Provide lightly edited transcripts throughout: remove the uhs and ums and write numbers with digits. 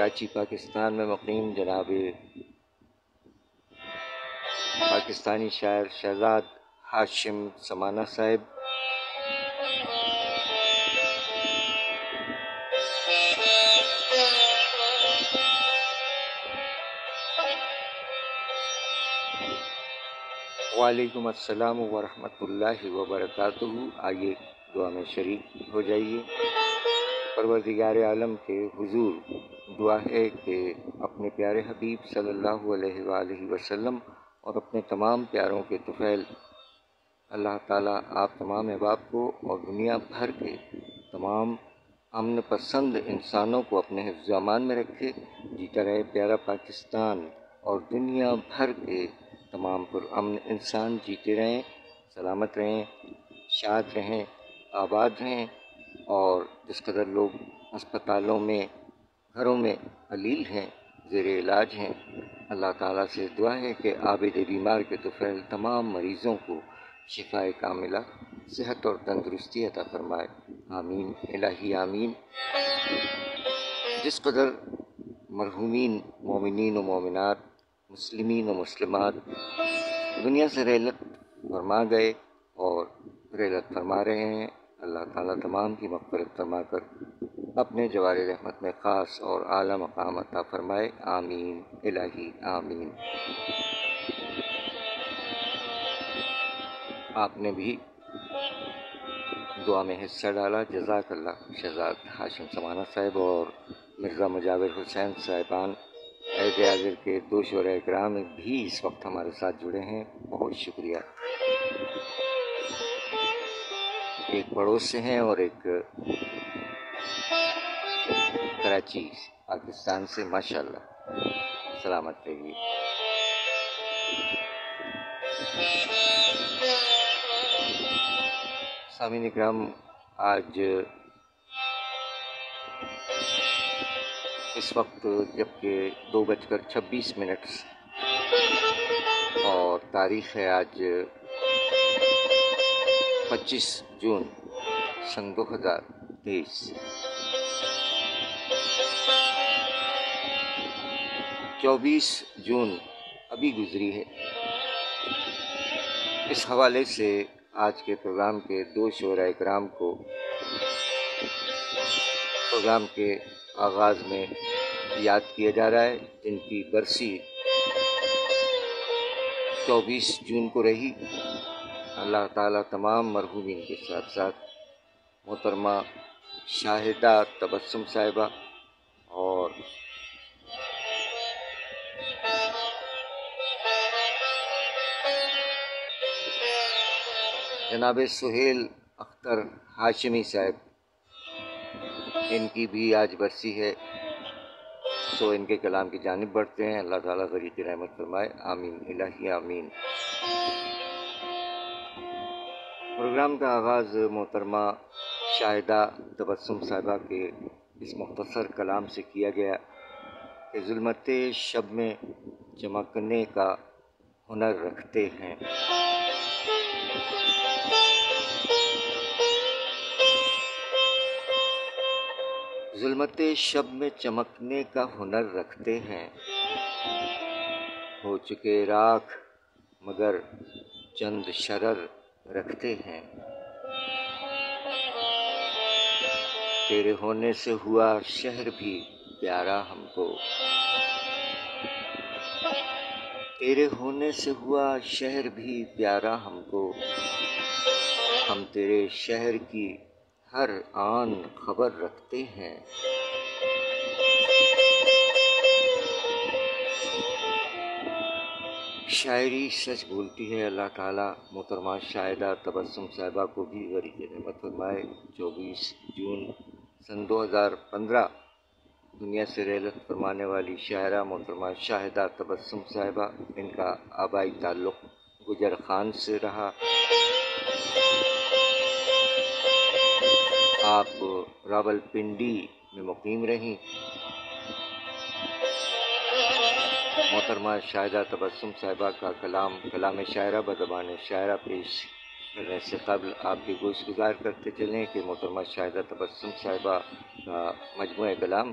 کراچی پاکستان میں مقیم جناب پاکستانی شاعر شہزاد ہاشم سمانہ صاحب، وعلیکم السلام ورحمۃ اللہ وبرکاتہ۔ آئیے دعا میں شریک ہو جائیے۔ پروردگار عالم کے حضور دعا ہے کہ اپنے پیارے حبیب صلی اللہ علیہ وآلہ وسلم اور اپنے تمام پیاروں کے طفیل اللہ تعالیٰ آپ تمام احباب کو اور دنیا بھر کے تمام امن پسند انسانوں کو اپنے حفظ و امان میں رکھے۔ جیتا رہے پیارا پاکستان اور دنیا بھر کے تمام پرامن انسان جیتے رہیں، سلامت رہیں، شاد رہیں، آباد رہیں، اور جس قدر لوگ اسپتالوں میں، گھروں میں علیل ہیں، زیر علاج ہیں، اللہ تعالیٰ سے دعا ہے کہ عابد بیمار کے طفیل تمام مریضوں کو شفاء کاملہ، صحت اور تندرستی عطا فرمائے، آمین الہی آمین۔ جس قدر مرحومین مومنین و مومنات، مسلمین و مسلمات دنیا سے رحلت فرما گئے اور رحلت فرما رہے ہیں، اللہ تعالیٰ تمام کی مغفرت فرما کر اپنے جوار رحمت میں خاص اور اعلیٰ مقام عطا فرمائے، آمین الہی آمین۔ آپ نے بھی دعا میں حصہ ڈالا، جزاک اللہ شہزاد ہاشم سمانہ صاحب اور مرزا مجاور حسین صاحبان عہد حاضر کے دو شعراء کرام بھی اس وقت ہمارے ساتھ جڑے ہیں، بہت شکریہ۔ ایک پڑوس سے ہیں اور ایک کراچی پاکستان سے، ماشاءاللہ، سلامت رہیے۔ سامعین اکرام، آج اس وقت جبکہ 2:26 اور تاریخ ہے آج 25 جون سن 2023، 24 جون ابھی گزری ہے۔ اس حوالے سے آج کے پروگرام کے دو شعراء کرام کو پروگرام کے آغاز میں یاد کیا جا رہا ہے، جن کی برسی 24 جون کو رہی۔ اللہ تعالیٰ تمام مرحومین کے ساتھ ساتھ محترمہ شاہدہ تبسم صاحبہ اور جناب سہیل اختر ہاشمی صاحب، ان کی بھی آج برسی ہے، سو ان کے کلام کی جانب بڑھتے ہیں۔ اللہ تعالیٰ غریق رحمت فرمائے، آمین الہی آمین۔ پروگرام کا آغاز محترمہ شاہدہ تبسم صاحبہ کے اس مختصر کلام سے کیا گیا کہ ظلمت شب میں چمکنے کا ہنر رکھتے ہیں۔ ظلمت شب میں چمکنے کا ہنر رکھتے ہیں، ہو چکے راکھ مگر چند شرر رکھتے ہیں۔ تیرے ہونے سے ہوا شہر بھی پیارا ہم کو، تیرے ہونے سے ہوا شہر بھی پیارا ہم کو، ہم تیرے شہر کی ہر آن خبر رکھتے ہیں۔ شاعری سچ بولتی ہے، اللہ تعالیٰ محترمہ شاہدہ تبسم صاحبہ کو بھی غریق رحمت فرمائے۔ 24 جون سن 2015 دنیا سے رحلت فرمانے والی شاعرہ محترمہ شاہدہ تبسم صاحبہ، ان کا آبائی تعلق گجر خان سے رہا۔ آپ راولپنڈی میں مقیم رہیں۔ محترمہ شاہدہ تبسم صاحبہ کا کلام شاعرہ بدبان شاعرہ پیش کرنے سے قبل آپ بھی گوش گزار کرتے چلیں کہ محترمہ شاہدہ تبسم صاحبہ کا مجموعہ کلام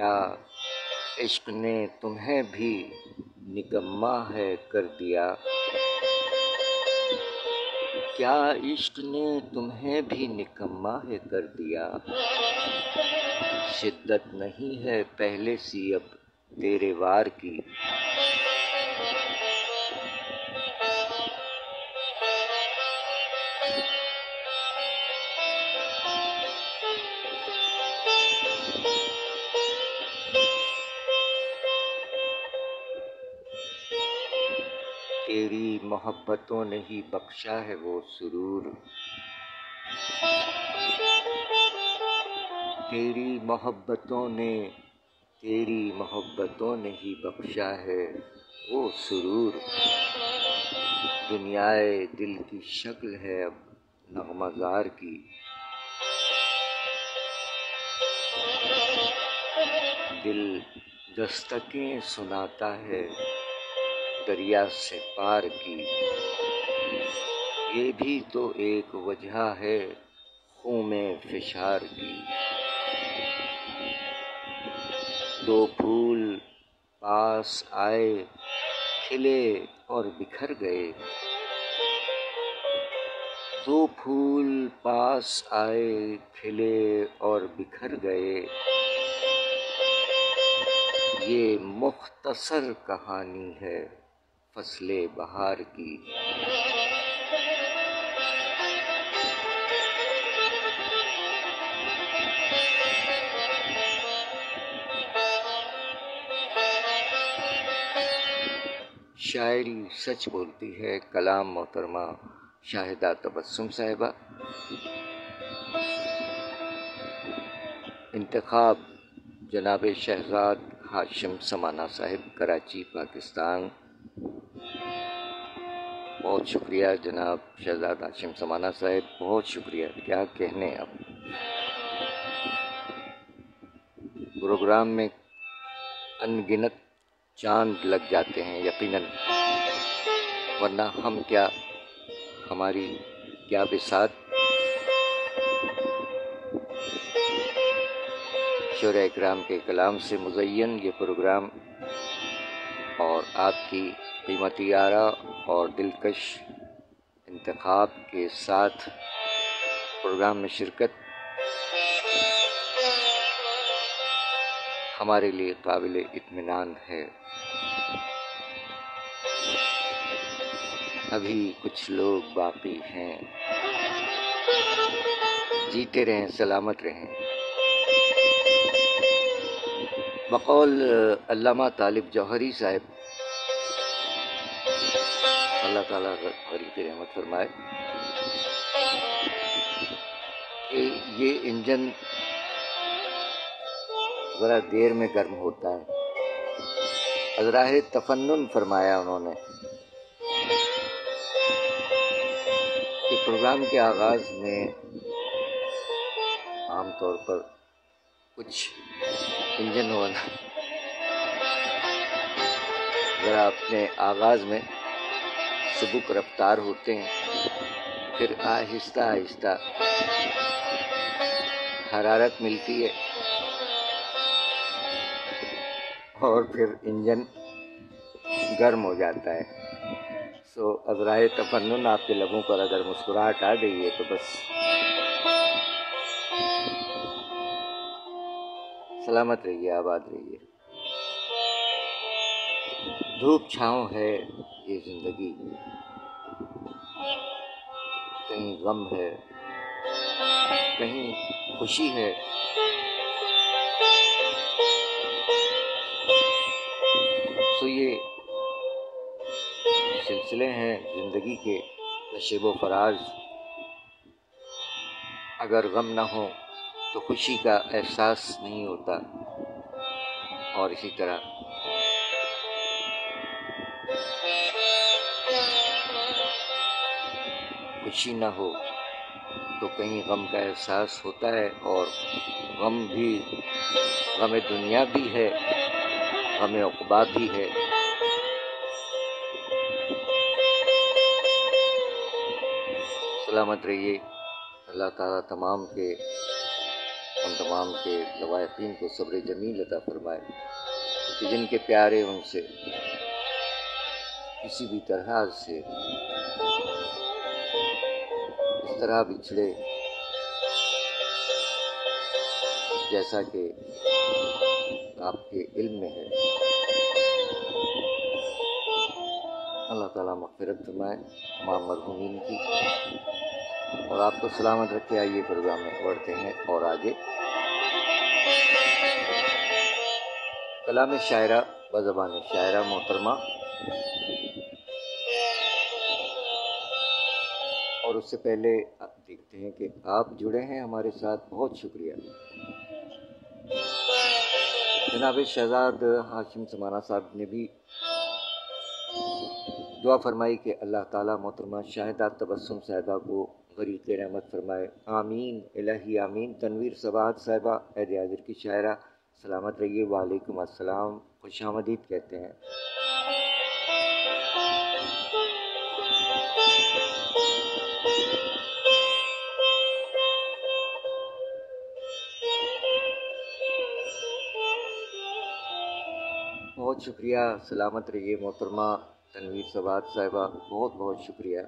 کیا عشق نے تمہیں بھی نکما ہے کر دیا؟ کیا عشق نے تمہیں بھی نکما ہے کر دیا؟ شدت نہیں ہے پہلے سی اب تیرے وار کی، تیری محبتوں نے ہی بخشا ہے وہ سرور، تیری محبتوں نے ہی بخشا ہے وہ سرور، دنیائے دل کی شکل ہے اب نغمہ زار کی، دل دستکیں سناتا ہے دریا سے پار کی، یہ بھی تو ایک وجہ ہے خوں میں فشار کی، دو پھول پاس آئے کھلے اور بکھر گئے، دو پھول پاس آئے کھلے اور بکھر گئے، یہ مختصر کہانی ہے فصل بہار کی، شاعری سچ بولتی ہے، کلام محترمہ شاہدہ تبسم صاحبہ، انتخاب جناب شہزاد ہاشم سمانہ صاحب، کراچی، پاکستان۔ بہت شکریہ جناب شہزاد ہاشم سمانہ صاحب، بہت شکریہ، کیا کہنے اب۔ پروگرام میں ان گنت چاند لگ جاتے ہیں یقیناً، ورنہ ہم کیا، ہماری کیا بساط۔ شعراء اکرام کے کلام سے مزین یہ پروگرام، اور آپ کی قیمتی آراء اور دلکش انتخاب کے ساتھ پروگرام میں شرکت ہمارے لیے قابل اطمینان ہے۔ ابھی کچھ لوگ باقی ہیں، جیتے رہیں، سلامت رہیں۔ بقول علامہ طالب جوہری صاحب، اللہ تعالیٰ غریب رحمت فرمائے، کہ یہ انجن ذرا دیر میں گرم ہوتا ہے۔ ازراہ تفنن فرمایا انہوں نے کہ پروگرام کے آغاز میں عام طور پر کچھ انجن ہونا ذرا اپنے آغاز میں سبک رفتار ہوتے ہیں، پھر آہستہ آہستہ حرارت ملتی ہے اور پھر انجن گرم ہو جاتا ہے۔ سو ازرائے تفنن آپ کے لبوں پر اگر مسکراہٹ آ گئی ہے تو بس سلامت رہیے، آباد رہیے۔ دھوپ چھاؤں ہے یہ زندگی، کہیں غم ہے کہیں خوشی ہے، سو یہ سلسلے ہیں زندگی کے نشیب و فراز۔ اگر غم نہ ہو تو خوشی کا احساس نہیں ہوتا، اور اسی طرح خوشی نہ ہو تو کہیں غم کا احساس ہوتا ہے، اور غم بھی، غم دنیا بھی ہے، غم عقبیٰ بھی ہے۔ سلامت رہیے، اللہ تعالیٰ تمام کے ہم تمام کے لوائقین کو صبر جمیل عطا فرمائے کہ جن کے پیارے ان سے کسی بھی طرح سے اس طرح بچھڑے جیسا کہ آپ کے علم میں ہے۔ اللہ تعالیٰ مغفرت فرمائے تمام مرحومین کی اور آپ کو سلامت رکھے۔ آئیے پروگرام میں بڑھتے ہیں اور آگے کلام شاعرہ بزبان شاعرہ محترمہ، اور اس سے پہلے دیکھتے ہیں کہ آپ جڑے ہیں ہمارے ساتھ، بہت شکریہ۔ جناب شہزاد ہاشم سمانہ صاحب نے بھی دعا فرمائی کہ اللہ تعالیٰ محترمہ شاہدہ تبسم صاحبہ کو غریق رحمت فرمائے، آمین الہی آمین۔ تنویر سباہت صاحبہ عہد حاضر کی شاعرہ، سلامت رہیے، وعلیکم السلام، خوش آمدید کہتے ہیں۔ بہت شکریہ، سلامت رہیے محترمہ تنویر سباہت صاحبہ، بہت بہت شکریہ۔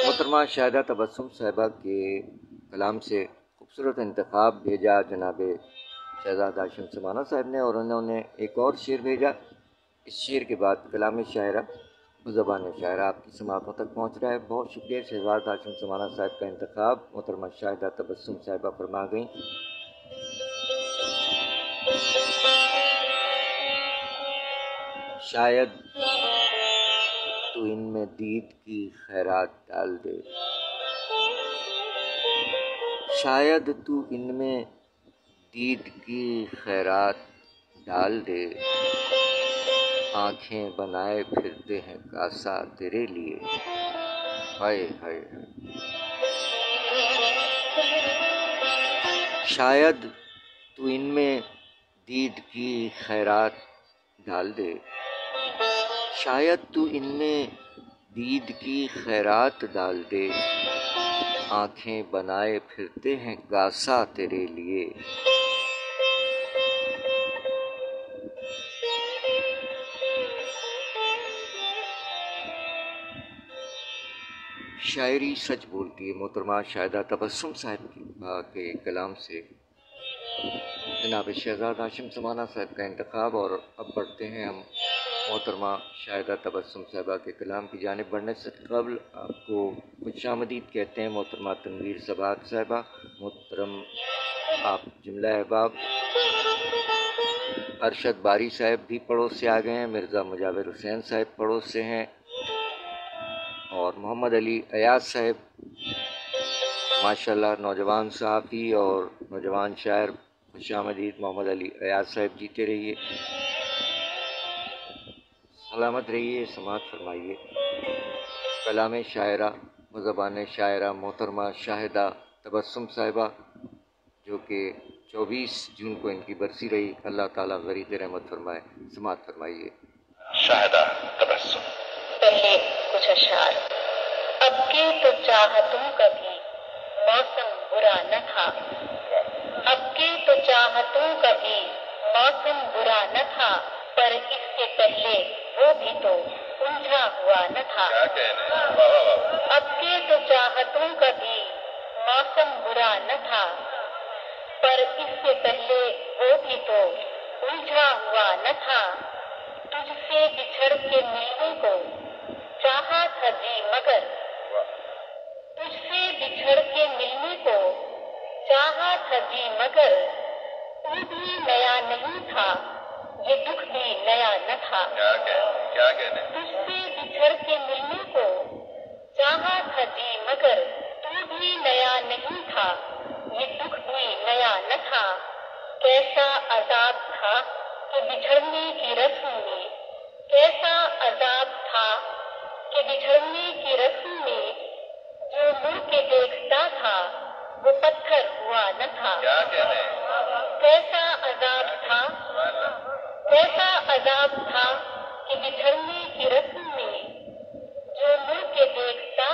محترمہ شاہدہ تبسم صاحبہ کے کلام سے خوبصورت انتخاب بھیجا جناب شہزاد ہاشم سمانہ صاحب نے، اور انہوں نے ایک اور شعر بھیجا۔ اس شعر کے بعد کلام شاعرہ زبان شاعرہ آپ کی سماعتوں تک پہنچ رہا ہے۔ بہت شکریہ شہزاد ہاشم سمانہ صاحب کا انتخاب محترمہ شاہدہ تبسم صاحبہ فرما گئیں۔ شاید تو ان میں دید کی خیرات ڈال دے، شاید تو ان میں دید کی خیرات ڈال دے، آنکھیں بنائے پھرتے ہیں کاسا تیرے لیے، ہائے ہائے۔ شاید تو ان میں دید کی خیرات ڈال دے، شاید تو ان میں دید کی خیرات ڈال دے، آنکھیں بنائے پھرتے ہیں کاسا تیرے لیے۔ شاعری سچ بولتی ہے محترمہ شاہدہ تبسم صاحب کے کلام سے جناب شہزاد ہاشم سمانہ صاحب کا انتخاب، اور اب بڑھتے ہیں ہم محترمہ شاہدہ تبسم صاحبہ کے کلام کی جانب۔ بڑھنے سے قبل آپ کو خوش آمدید کہتے ہیں محترمہ تنویر سباہت صاحبہ، محترم آپ جملہ احباب ارشد باری صاحب بھی پڑوس سے آ گئے ہیں، مرزا مجاور حسین صاحب پڑوس سے ہیں، اور محمد علی ایاز صاحب ماشاءاللہ نوجوان صحافی اور نوجوان شاعر، خوش آمدید محمد علی ایاز صاحب، جیتے رہیے، سلامت رہیے، سماعت فرمائیے۔ کلام شاعرہ و زبان شاعرہ محترمہ شاہدہ تبسم صاحبہ، جو کہ 24 جون کو ان کی برسی رہی، اللہ تعالیٰ غریق رحمت فرمائے، سماعت فرمائیے۔ شاہدہ تبسم۔ پہلے کچھ اشعار۔ اب کے تو چاہتوں کا بھی موسم برا نہ تھا، اب کے تو چاہتوں کا بھی موسم برا نہ تھا، پر اس سے پہلے وہ بھی تو الجھا ہوا نہ تھا۔ اب کے تو چاہتوں کا بھی موسم برا نہ تھا، پر اس سے پہلے وہ بھی تو الجھا ہوا نہ تھا۔ تجھ سے بچھڑ کے ملنے کو چاہا تھا جی مگر، تجھ سے بچھڑ کے ملنے کو چاہا تھا جی مگر، تو بھی نیا نہیں تھا، یہ دکھ بھی نیا نہ تھا۔ کیا کہنے؟ تجھ سے بچھڑ کے ملنے کو چاہا تھا جی مگر، تو بھی نیا نہیں تھا، یہ دکھ بھی نیا نہ تھا۔ کیسا عذاب تھا کہ بچھڑنے کی رسم میں، کیسا عذاب تھا کہ بچھڑنے کی رسم میں، جو مڑ کے دیکھتا تھا وہ پتھر ہوا نہ تھا۔ کیا کہنے؟ کیسا عذاب تھا، کیسا عذاب تھا کہ بچھڑنے کی رسم میں، جو مڑ کے دیکھتا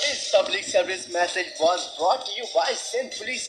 This public service message was brought to you by Sindh Police.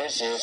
This is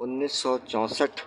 1964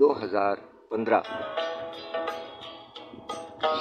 2015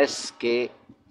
SK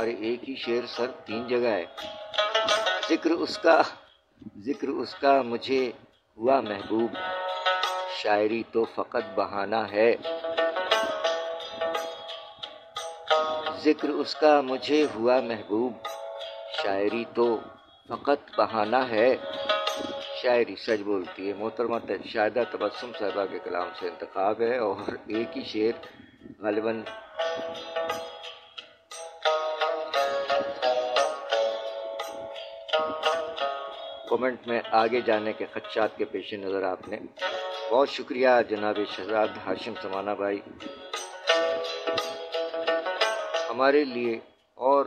ارے ایک ہی شعر سر 3 جگہ ہے. ذکر اس کا مجھے ہوا محبوب، شاعری تو فقط بہانہ ہے. ذکر اس کا مجھے ہوا محبوب، شاعری تو فقط بہانہ ہے. شاعری سچ بولتی ہے. محترمہ شاہدہ تبسم صاحبہ کے کلام سے انتخاب ہے اور ایک ہی شعر غالباً کومنٹ میں آگے جانے کے خدشات کے پیش نظر آپ نے. بہت شکریہ جناب شہزاد ہاشم سمانہ بھائی. ہمارے لیے اور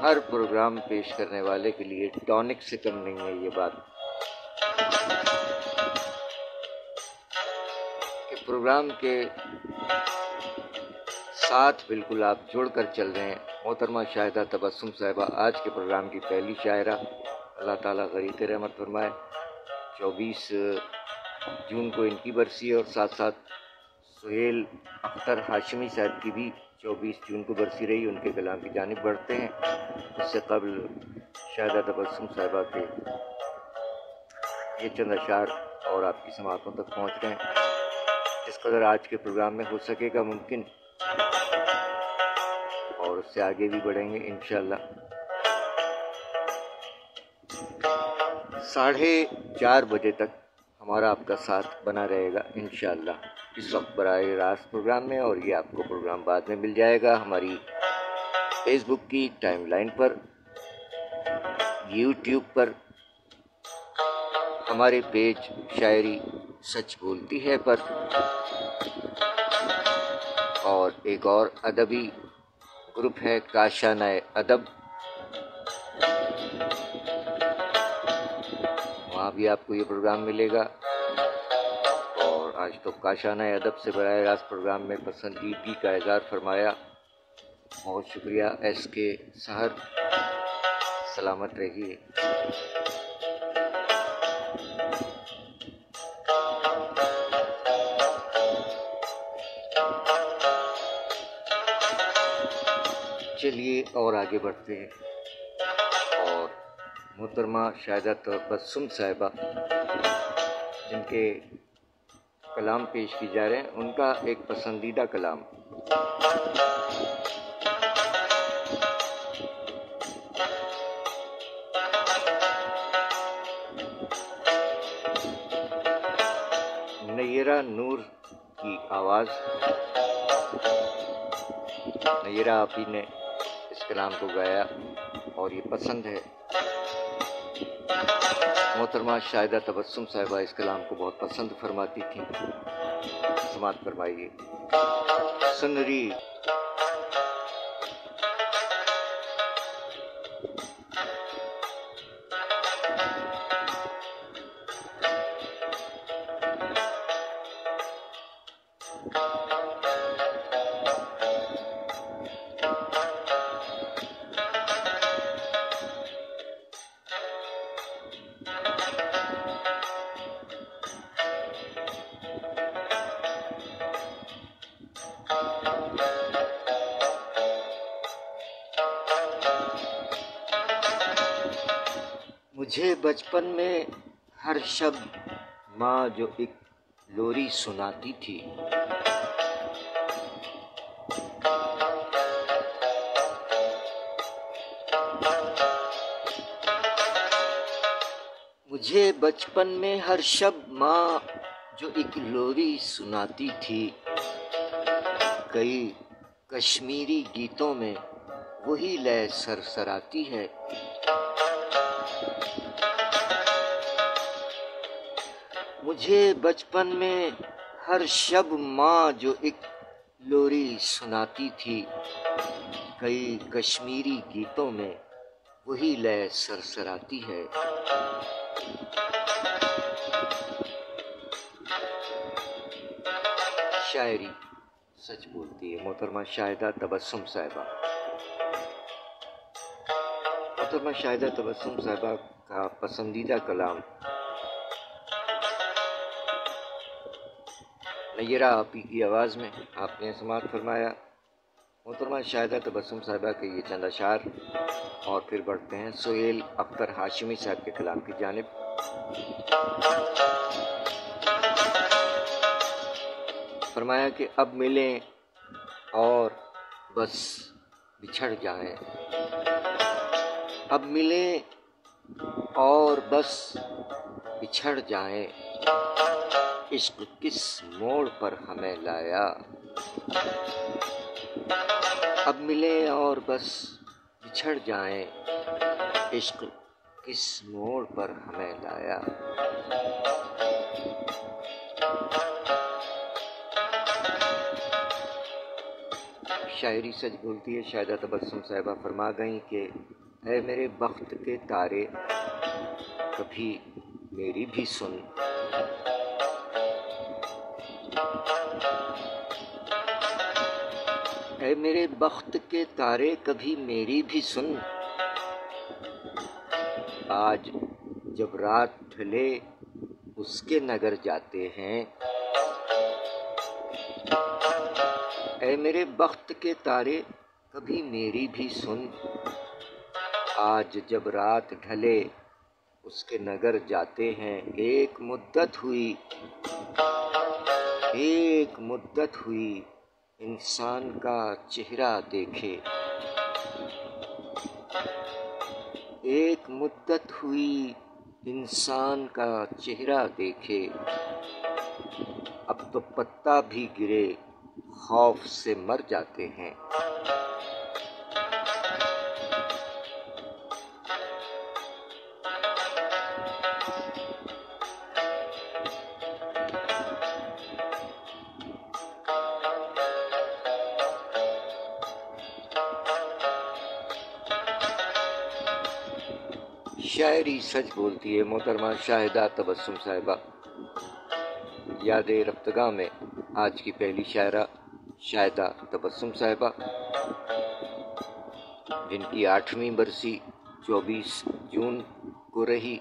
ہر پروگرام پیش کرنے والے کے لیے ٹونک سے کم نہیں ہے یہ بات کہ پروگرام کے ساتھ بالکل آپ جڑ کر چل رہے ہیں. محترمہ شاہدہ تبسم صاحبہ آج کے پروگرام کی پہلی شاعرہ، اللہ تعالیٰ غریق رحمت فرمائے. 24 جون کو ان کی برسی ہے اور ساتھ ساتھ سہیل اختر ہاشمی صاحب کی بھی 24 جون کو برسی رہی. ان کے کلام کی جانب بڑھتے ہیں. اس سے قبل شاہدہ تبسم صاحبہ کے یہ چند اشعار اور آپ کی سماعتوں تک پہنچ رہے ہیں جس قدر آج کے پروگرام میں ہو سکے گا ممکن، اور اس سے آگے بھی بڑھیں گے انشاءاللہ. 4:30 بجے تک ہمارا آپ کا ساتھ بنا رہے گا انشاءاللہ اس وقت براہ راست پروگرام میں، اور یہ آپ کو پروگرام بعد میں مل جائے گا ہماری فیس بک کی ٹائم لائن پر، یوٹیوب پر، ہمارے پیج شاعری سچ بولتی ہے پر، اور ایک اور ادبی گروپ ہے کاشانہ ادب، وہاں بھی آپ کو یہ پروگرام ملے گا. اور آج تو کاشانہ ادب سے براہ راست پروگرام میں پسندیدگی کا اظہار فرمایا. بہت شکریہ ایس کے سحر، سلامت رہیے. چلیے اور آگے بڑھتے ہیں، اور محترمہ شاہدہ تبسم صاحبہ جن کے کلام پیش کی جا رہے ہیں ان کا ایک پسندیدہ کلام نیرہ نور کی آواز. نیرہ آپی نے اس کلام کو گایا اور یہ پسند ہے. محترمہ شاہدہ تبسم صاحبہ اس کلام کو بہت پسند فرماتی تھیں. سماعت فرمائیے. سنری مجھے بچپن میں ہر شب ماں جو ایک لوری سناتی تھی، مجھے بچپن میں ہر شب ماں جو ایک لوری سناتی تھی، کئی کشمیری گیتوں میں وہی لے سرسراتی ہے. مجھے بچپن میں ہر شب ماں جو ایک لوری سناتی تھی، کئی کشمیری گیتوں میں وہی لے سرسراتی ہے. شاعری سچ بولتی ہے. محترمہ شاہدہ تبسم صاحبہ. محترمہ شاہدہ تبسم صاحبہ کا پسندیدہ کلام نیرہ آپی کی آواز میں آپ نے سماعت فرمایا. محترمہ شاہدہ تبسم صاحبہ کے یہ چند اشعار اور پھر بڑھتے ہیں سہیل اختر ہاشمی صاحب کے کلام کی جانب۔ فرمایا کہ اب ملیں اور بس بچھڑ جائیں، اب ملیں اور بس بچھڑ جائیں، عشق کس موڑ پر ہمیں لایا، اب ملیں اور بس بچھڑ جائیں، عشق کس موڑ پر ہمیں لایا۔ شاعری سچ بولتی ہے، شاہدہ تبسم صاحبہ فرما گئیں کہ اے میرے بخت کے تارے کبھی میری بھی سن، اے میرے بخت کے تارے کبھی میری بھی سن، آج جب رات ڈھلے اس کے نگر جاتے ہیں، اے میرے بخت کے تارے کبھی میری بھی سن، آج جب رات ڈھلے اس کے نگر جاتے ہیں، ایک مدت ہوئی انسان کا چہرہ دیکھے، ایک مدت ہوئی انسان کا چہرہ دیکھے، اب تو پتا بھی گرے خوف سے مر جاتے ہیں۔ شاعری سچ بولتی ہے، محترمہ شاہدہ تبسم صاحبہ یاد رفتگاہ میں آج کی پہلی شاعرہ شاہدہ تبسم صاحبہ، جن کی 8ویں برسی 24 جون کو رہی،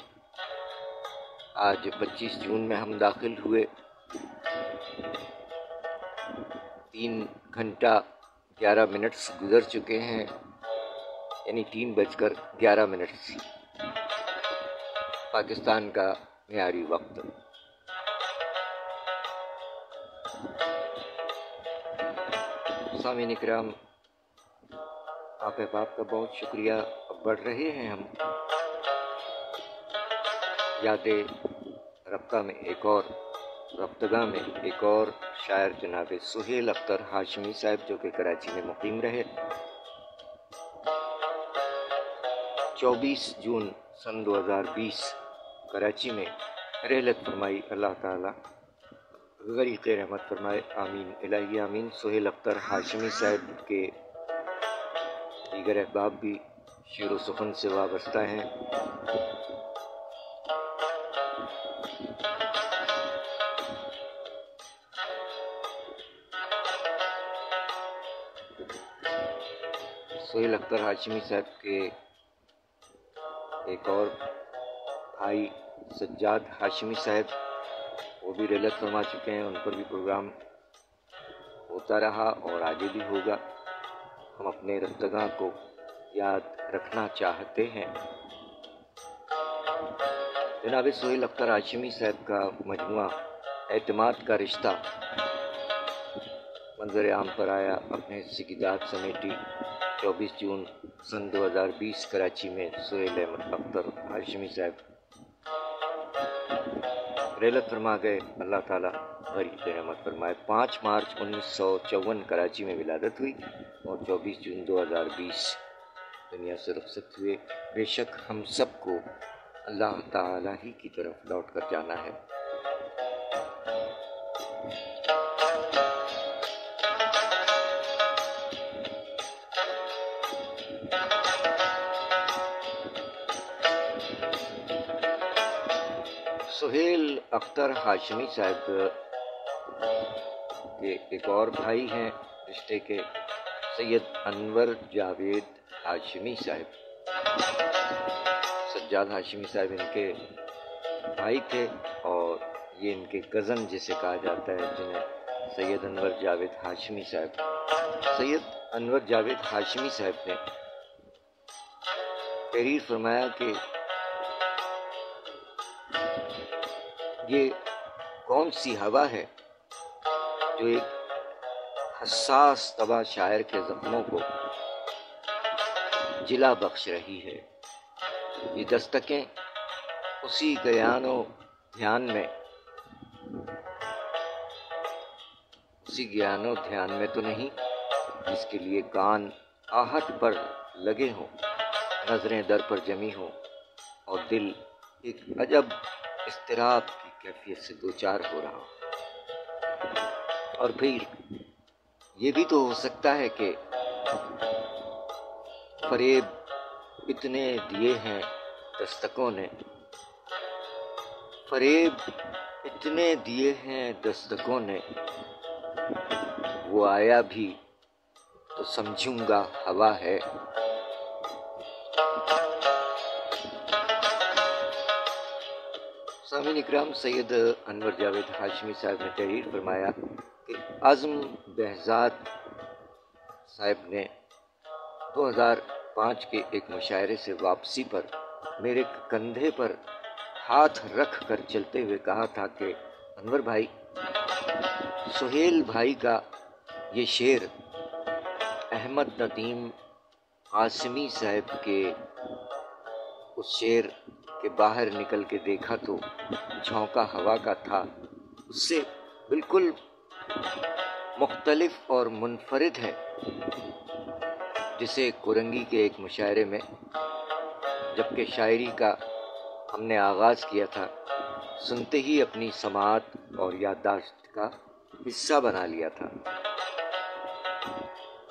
آج 25 جون میں ہم داخل ہوئے، 3 گھنٹہ 11 منٹ گزر چکے ہیں، یعنی 3:11 پاکستان کا معیاری وقت۔ سامعین کرام، آپ احباب کا بہت شکریہ، بڑھ رہے ہیں ہم یاد رفتگاہ میں ایک اور شاعر جناب سہیل اختر ہاشمی صاحب، جو کہ کراچی میں مقیم رہے، 24 جون سن 2020 کراچی میں رحلت فرمائی۔ اللہ تعالیٰ غریق رحمت فرمائے، آمین الہی آمین۔ سہیل اختر ہاشمی صاحب کے دیگر احباب بھی شعر و سخن سے وابستہ ہیں۔ سہیل اختر ہاشمی صاحب کے ایک اور بھائی سجاد ہاشمی صاحب، وہ بھی رحلت فرما چکے ہیں، ان پر بھی پروگرام ہوتا رہا اور آگے بھی ہوگا۔ ہم اپنے رفتگاہ کو یاد رکھنا چاہتے ہیں۔ جناب سہیل اختر ہاشمی صاحب کا مجموعہ اعتماد کا رشتہ منظر عام پر آیا، اپنے حصے کی داد سمیٹی، 24 جون سن 2020 کراچی میں سہیل احمد اختر ہاشمی صاحب رحلت فرما گئے۔ اللہ تعالیٰ غریق رحمت فرمائے۔ 5 مارچ 1954 کراچی میں ولادت ہوئی اور 24 جون 2020 دنیا سے رخصت ہوئے۔ بے شک ہم سب کو اللہ تعالیٰ ہی کی طرف لوٹ کر جانا ہے۔ سہیل اختر ہاشمی صاحب کے ایک اور بھائی ہیں رشتے کے، سید انور جاوید ہاشمی صاحب۔ سجاد ہاشمی صاحب ان کے بھائی تھے اور یہ ان کے کزن جسے کہا جاتا ہے، جنہیں سید انور جاوید ہاشمی صاحب۔ سید انور جاوید ہاشمی صاحب نے تحریر فرمایا کہ یہ کون سی ہوا ہے جو ایک حساس طبع شاعر کے زخموں کو جلا بخش رہی ہے۔ یہ دستکیں اسی گیان و دھیان میں تو نہیں جس کے لیے کان آہٹ پر لگے ہوں، نظریں در پر جمی ہوں اور دل ایک عجب اضطراب کی کیفیت سے دوچار ہو رہا ہو۔ اور پھر یہ بھی تو ہو سکتا ہے کہ فریب اتنے دیے ہیں دستکوں نے، وہ آیا بھی تو سمجھوں گا ہوا ہے۔ سامعین اکرام، سید انور جاوید ہاشمی صاحب نے تحریر فرمایا کہ اعظم بہزاد صاحب نے 2005 کے ایک مشاعرے سے واپسی پر میرے کندھے پر ہاتھ رکھ کر چلتے ہوئے کہا تھا کہ انور بھائی، سہیل بھائی کا یہ شعر احمد ندیم قاسمی صاحب کے اس شعر کے باہر نکل کے دیکھا تو جھونکا ہوا کا تھا، اس سے بالکل مختلف اور منفرد ہے، جسے کورنگی کے ایک مشاعرے میں جبکہ شاعری کا ہم نے آغاز کیا تھا، سنتے ہی اپنی سماعت اور یادداشت کا حصہ بنا لیا تھا۔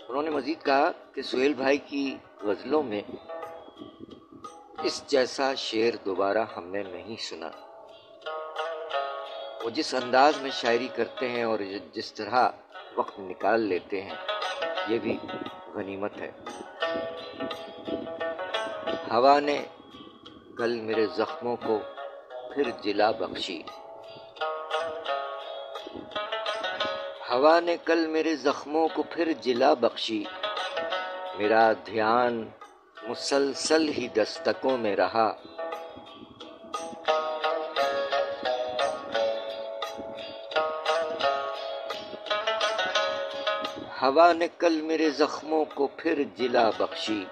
انہوں نے مزید کہا کہ سہیل بھائی کی غزلوں میں اس جیسا شعر دوبارہ ہم نے نہیں سنا۔ وہ جس انداز میں شاعری کرتے ہیں اور جس طرح وقت نکال لیتے ہیں، یہ بھی غنیمت ہے۔ ہوا نے کل میرے زخموں کو پھر جلا بخشی، ہوا نے کل میرے زخموں کو پھر جلا بخشی، میرا دھیان مسلسل ہی دستکوں میں رہا، ہوا نے کل میرے زخموں کو پھر جلا بخشی،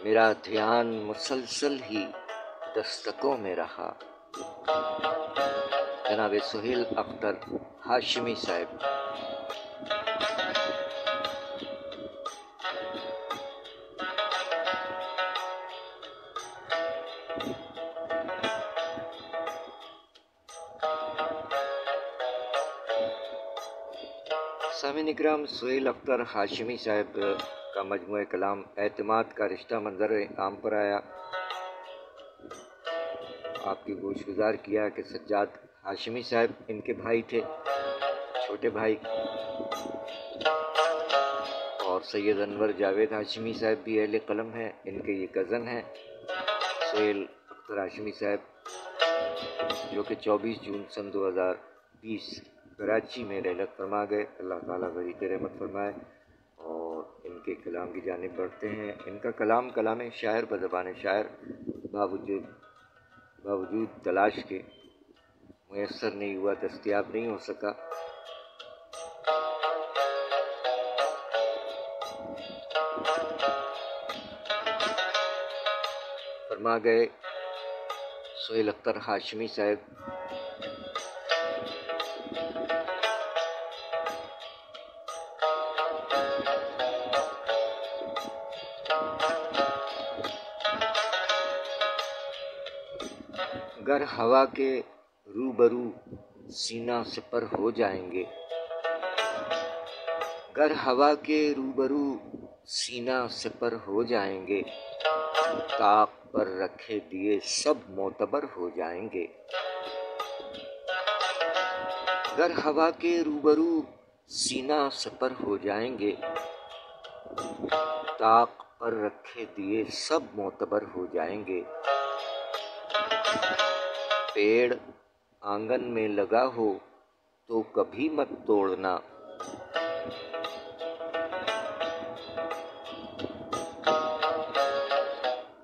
میرا دھیان مسلسل ہی دستکوں میں رہا۔ جناب سہیل اختر ہاشمی صاحب۔ سامعین اکرام، سہیل اختر ہاشمی صاحب کا مجموعہ کلام اعتماد کا رشتہ منظر عام پر آیا۔ آپ کی گوش گزار کیا کہ سجاد ہاشمی صاحب ان کے بھائی تھے، چھوٹے بھائی، اور سید انور جاوید ہاشمی صاحب بھی اہل قلم ہیں، ان کے یہ کزن ہیں سہیل اختر ہاشمی صاحب، جو کہ 24 جون سن 2020 کراچی میں رحلت فرما گئے۔ اللہ تعالیٰ غریق رحمت فرمائے اور ان کے کلام کی جانب بڑھتے ہیں۔ ان کا کلام شاعر بزبان شاعر باوجود تلاش کے میسر نہیں ہوا، دستیاب نہیں ہو سکا۔ فرما گئے سہیل اختر ہاشمی صاحب، گر ہوا کے روبرو سینہ سپر ہو جائیں گے، گر ہوا کے روبرو سینہ سپر ہو جائیں گے، طاق پر رکھے دیے سب معتبر ہو جائیں گے، گر ہوا کے روبرو سینہ سپر ہو جائیں گے، طاق پر رکھے دیے سب معتبر ہو جائیں گے، پیڑ آنگن میں لگا ہو تو کبھی مت توڑنا،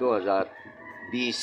2020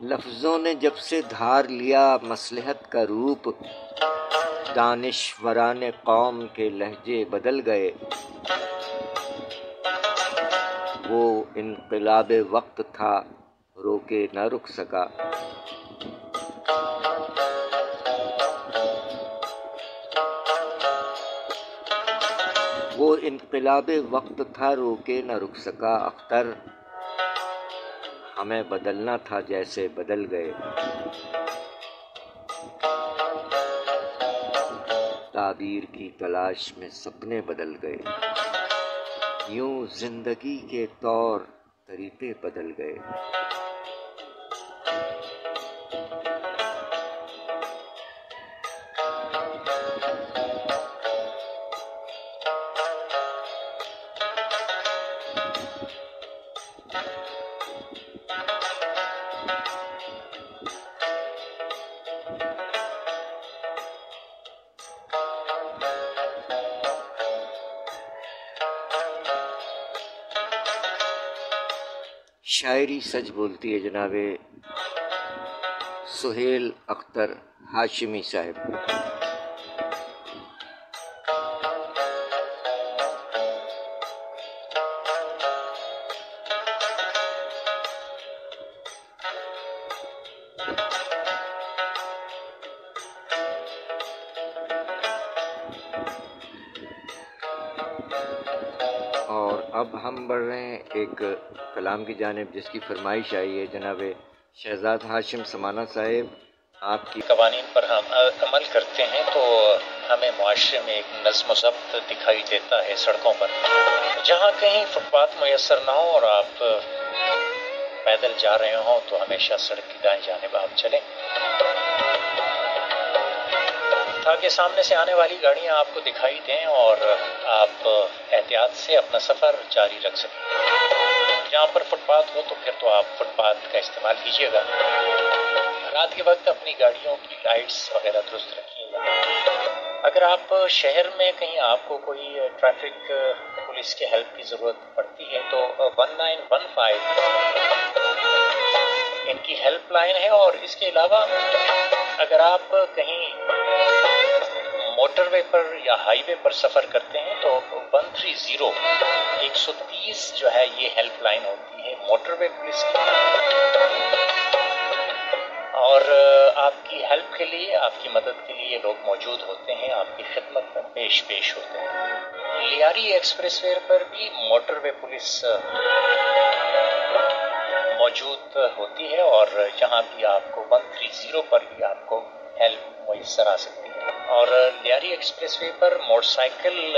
لفظوں نے جب سے دھار لیا مصلحت کا روپ، دانشوران قوم کے لہجے بدل گئے۔ وہ انقلاب وقت تھا، روکے نہ رک سکا۔ وہ انقلاب وقت تھا، روکے نہ رک سکا۔ اختر ہمیں بدلنا تھا جیسے بدل گئے۔ تعبیر کی تلاش میں سپنے بدل گئے، یوں زندگی کے طور طریقے بدل گئے۔ شاعری سچ بولتی ہے جناب سہیل اختر ہاشمی صاحب۔ اور اب ہم بڑھ رہے ہیں ایک کلام کی جانب جس کی فرمائش آئی ہے جناب شہزاد ہاشم سمانہ صاحب۔ آپ کی قوانین پر ہم عمل کرتے ہیں تو ہمیں معاشرے میں ایک نظم و ضبط دکھائی دیتا ہے سڑکوں پر۔ جہاں کہیں فٹ پاتھ میسر نہ ہو اور آپ پیدل جا رہے ہوں تو ہمیشہ سڑک کی دائیں جانب آپ چلیں تاکہ سامنے سے آنے والی گاڑیاں آپ کو دکھائی دیں اور آپ احتیاط سے اپنا سفر جاری رکھ سکیں۔ جہاں پر فٹ پاتھ ہو تو پھر تو آپ فٹ پاتھ کا استعمال کیجیے گا۔ رات کے وقت اپنی گاڑیوں کی لائٹس وغیرہ درست رکھیے گا۔ اگر آپ شہر میں کہیں آپ کو کوئی ٹریفک پولیس کے ہیلپ کی ضرورت پڑتی ہے تو 1915 ان کی ہیلپ لائن ہے، اور اس کے علاوہ اگر آپ کہیں موٹر وے پر یا ہائی وے پر سفر کرتے ہیں تو 130 جو ہے یہ ہیلپ لائن ہوتی ہے موٹر وے پولیس کی، اور آپ کی ہیلپ کے لیے، آپ کی مدد کے لیے لوگ موجود ہوتے ہیں، آپ کی خدمت میں پیش ہوتے ہیں۔ لیاری ایکسپریس وے پر بھی موٹر وے پولیس موجود ہوتی ہے، اور جہاں بھی آپ کو 130 پر بھی آپ کو ہیلپ میسر آ سکتی ہے۔ اور لیاری ایکسپریس وے پر موٹر سائیکل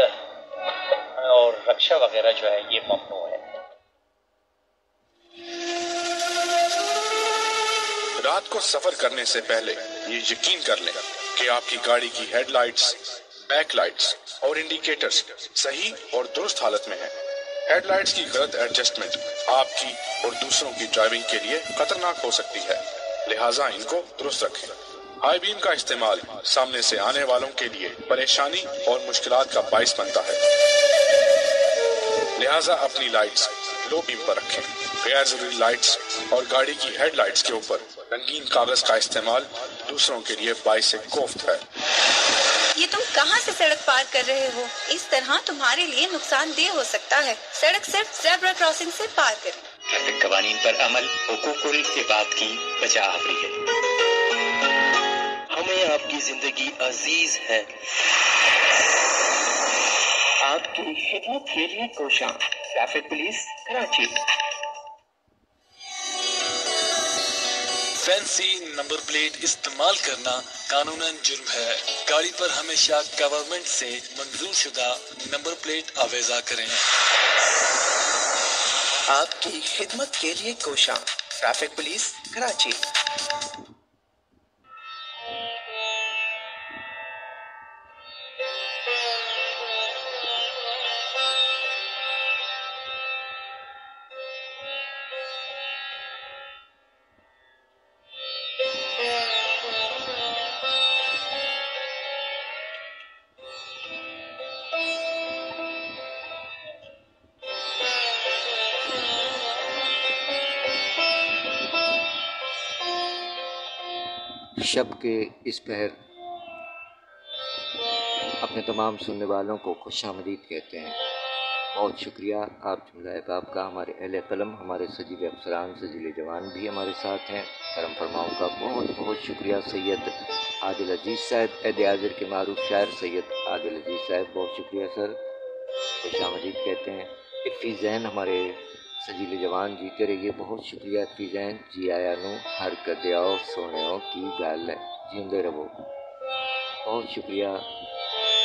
اور رکشا وغیرہ جو ہے یہ ممنوع ہے۔ رات کو سفر کرنے سے پہلے یہ یقین کر لیں کہ آپ کی گاڑی کی ہیڈ لائٹس، بیک لائٹس اور انڈیکیٹرز صحیح اور درست حالت میں ہیں۔ ہیڈ لائٹس کی غلط ایڈجسٹمنٹ آپ کی اور دوسروں کی ڈرائیونگ کے لیے خطرناک ہو سکتی ہے، لہٰذا ان کو درست رکھیں۔ ہائی بیم کا استعمال سامنے سے آنے والوں کے لیے پریشانی اور مشکلات کا باعث بنتا ہے، لہٰذا اپنی لائٹس لو بیم پر رکھیں۔ غیر ضروری لائٹس اور گاڑی کی ہیڈ لائٹس کے اوپر رنگین کاغذ کا استعمال دوسروں کے لیے باعث کوفت ہے۔ یہ تم کہاں سے سڑک پار کر رہے ہو؟ اس طرح تمہارے لیے نقصان دہ ہو سکتا ہے۔ سڑک صرف زیبرا کراسنگ سے پار کریں۔ ٹریفک قوانین پر عمل حقوق العباد کی بجا آوری ہے۔ ہمیں آپ کی زندگی عزیز ہے۔ آپ کی خدمت کے لیے کوشاں، traffic police Karachi. Fancy number plate استعمال کرنا قانوناً جرم ہے۔ گاڑی پر ہمیشہ گورنمنٹ سے منظور شدہ نمبر پلیٹ آویزا کریں۔ آپ کی خدمت کے لیے کوشاں، ٹریفک پولیس کراچی۔ شب کے اس پہر اپنے تمام سننے والوں کو خوش آمدید کہتے ہیں۔ بہت شکریہ آپ جملہ احباب کا، ہمارے اہل قلم، ہمارے سجیل افسران، سجیل جوان بھی ہمارے ساتھ ہیں، کرم فرماؤں کا بہت بہت شکریہ۔ سید عادل عزیز صاحب، عہد حاضر کے معروف شاعر سید عادل عزیز صاحب، بہت شکریہ سر، خوش آمدید کہتے ہیں۔ افی زین ہمارے سجیل جوان جیتے رہیے، بہت شکریہ افی زین، جی آیا نو ہر کدیاؤ سونےوں کی گل ہے، جیندے رہو، بہت شکریہ۔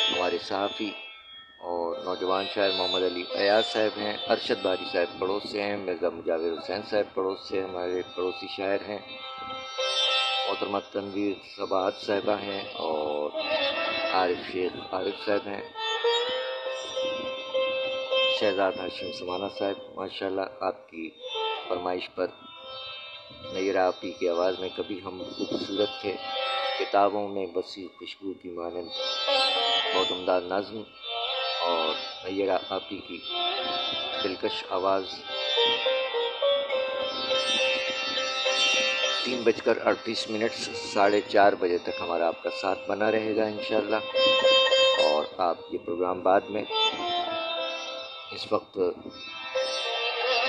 ہمارے صحافی اور نوجوان شاعر محمد علی ایاز صاحب ہیں، ارشد باری صاحب پڑوس سے ہیں، مرزا مجاور حسین صاحب پڑوس سے ہمارے پڑوسی شاعر ہیں، محترمہ تنویر صباحت صاحبہ ہیں، اور عارف شیخ عارف صاحب ہیں، شہزاد ہاشم سمانہ صاحب، ماشاءاللہ آپ کی فرمائش پر نیرہ آپی کی آواز میں کبھی ہم خوبصورت تھے، کتابوں میں بسی خوشبو کی مانند، بہت عمدہ نظم، اور نیرہ آپی کی دلکش آواز۔ 3:38 4:30 بجے تک ہمارا آپ کا ساتھ بنا رہے گا انشاءاللہ، اور آپ یہ پروگرام بعد میں، اس وقت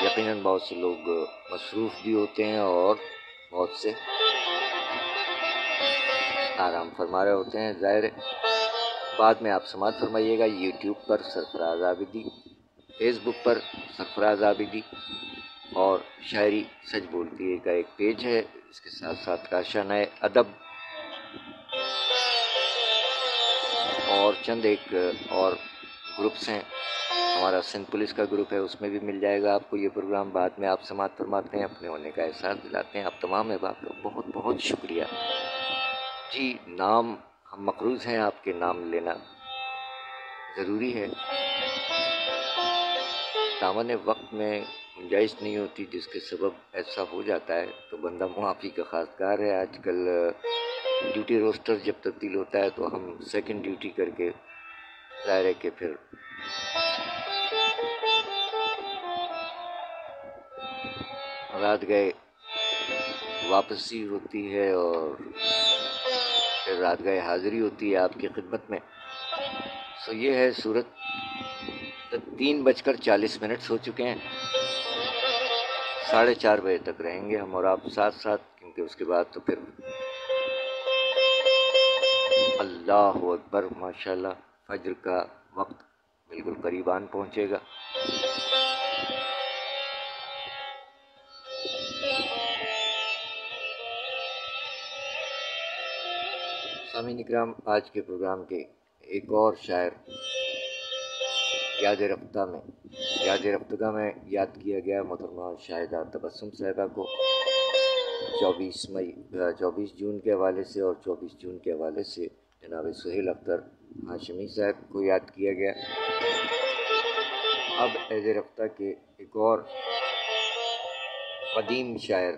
یقیناً بہت سے لوگ مصروف بھی ہوتے ہیں اور بہت سے آرام فرما رہے ہوتے ہیں، ظاہر ہے بعد میں آپ سماعت فرمائیے گا۔ یوٹیوب پر سرفراز عابدی، فیس بک پر سرفراز عابدی، اور شاعری سچ بولتی ہے کا ایک پیج ہے، اس کے ساتھ ساتھ کاشانہ ادب اور چند ایک اور گروپس ہیں، ہمارا سندھ پولیس کا گروپ ہے، اس میں بھی مل جائے گا آپ کو یہ پروگرام۔ بعد میں آپ سماعت فرماتے ہیں، اپنے ہونے کا احساس دلاتے ہیں، آپ تمام احباب کا بہت بہت شکریہ جی۔ نام ہم مقروض ہیں، آپ کے نام لینا ضروری ہے، دامن وقت میں گنجائش نہیں ہوتی، جس کے سبب ایسا ہو جاتا ہے تو بندہ معافی کا خواستگار ہے۔ آج کل ڈیوٹی روسٹر جب تبدیل ہوتا ہے تو ہم سیکنڈ ڈیوٹی کر کے ظاہر ہے کہ پھر رات گئے واپسی ہوتی ہے اور پھر رات گئے حاضری ہوتی ہے آپ کی خدمت میں۔ سو یہ ہے صورت۔ 3:40 ہو چکے ہیں، 4:30 بجے تک رہیں گے ہم اور آپ ساتھ ساتھ، کیونکہ اس کے بعد تو پھر اللہ اکبر، ماشاءاللہ فجر کا وقت بالکل قریب آن پہنچے گا۔ سامعین اکرام، آج کے پروگرام کے ایک اور شاعر یاد رفتگاہ میں یاد کیا گیا محترمہ شاہدہ تبسم صاحبہ کو 24 جون کے حوالے سے، اور 24 جون کے حوالے سے جناب سہیل اختر ہاشمی صاحب کو یاد کیا گیا۔ اب عہد رفتہ کے ایک اور قدیم شاعر